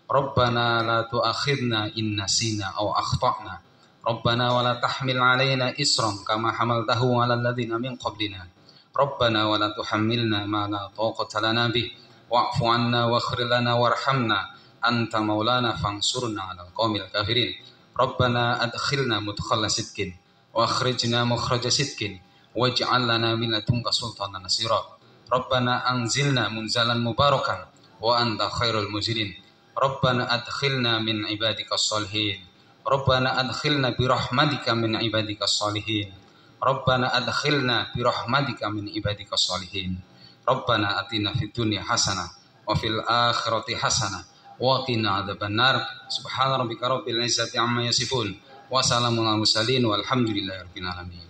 Rabbana la tu'akhidna in nasina aw akhtana. Rabbana wa la tahmil 'alaina isran kama hamaltahu 'alal ladzina min qablina. Rabbana wa la tuhammilna ma la taqata lana bih wa'fu 'anna waghfir lana warhamna anta maulana fansurna 'alal qaumil kafirin. Rabbana adkhilna mudkhala sidqin wa akhrijna mukhraja sidqin waj'al lana min ladunka sultanan nasira. Rabbana anzilna munzalan mubarakan wa anta khairul mujrin. Rabbana adkhilna min ibadikas shalihin. Rabbana adkhilna bi rahmatika min ibadikas shalihin. Rabbana adkhilna bi rahmatika min ibadikas shalihin. Rabbana atina fid dunya hasanah wa fil akhirati hasanah wa qina adzabannar. Subhana rabbika rabbil izzati amma yasifun wa salamun alal mursalin walhamdulillahi rabbil alamin.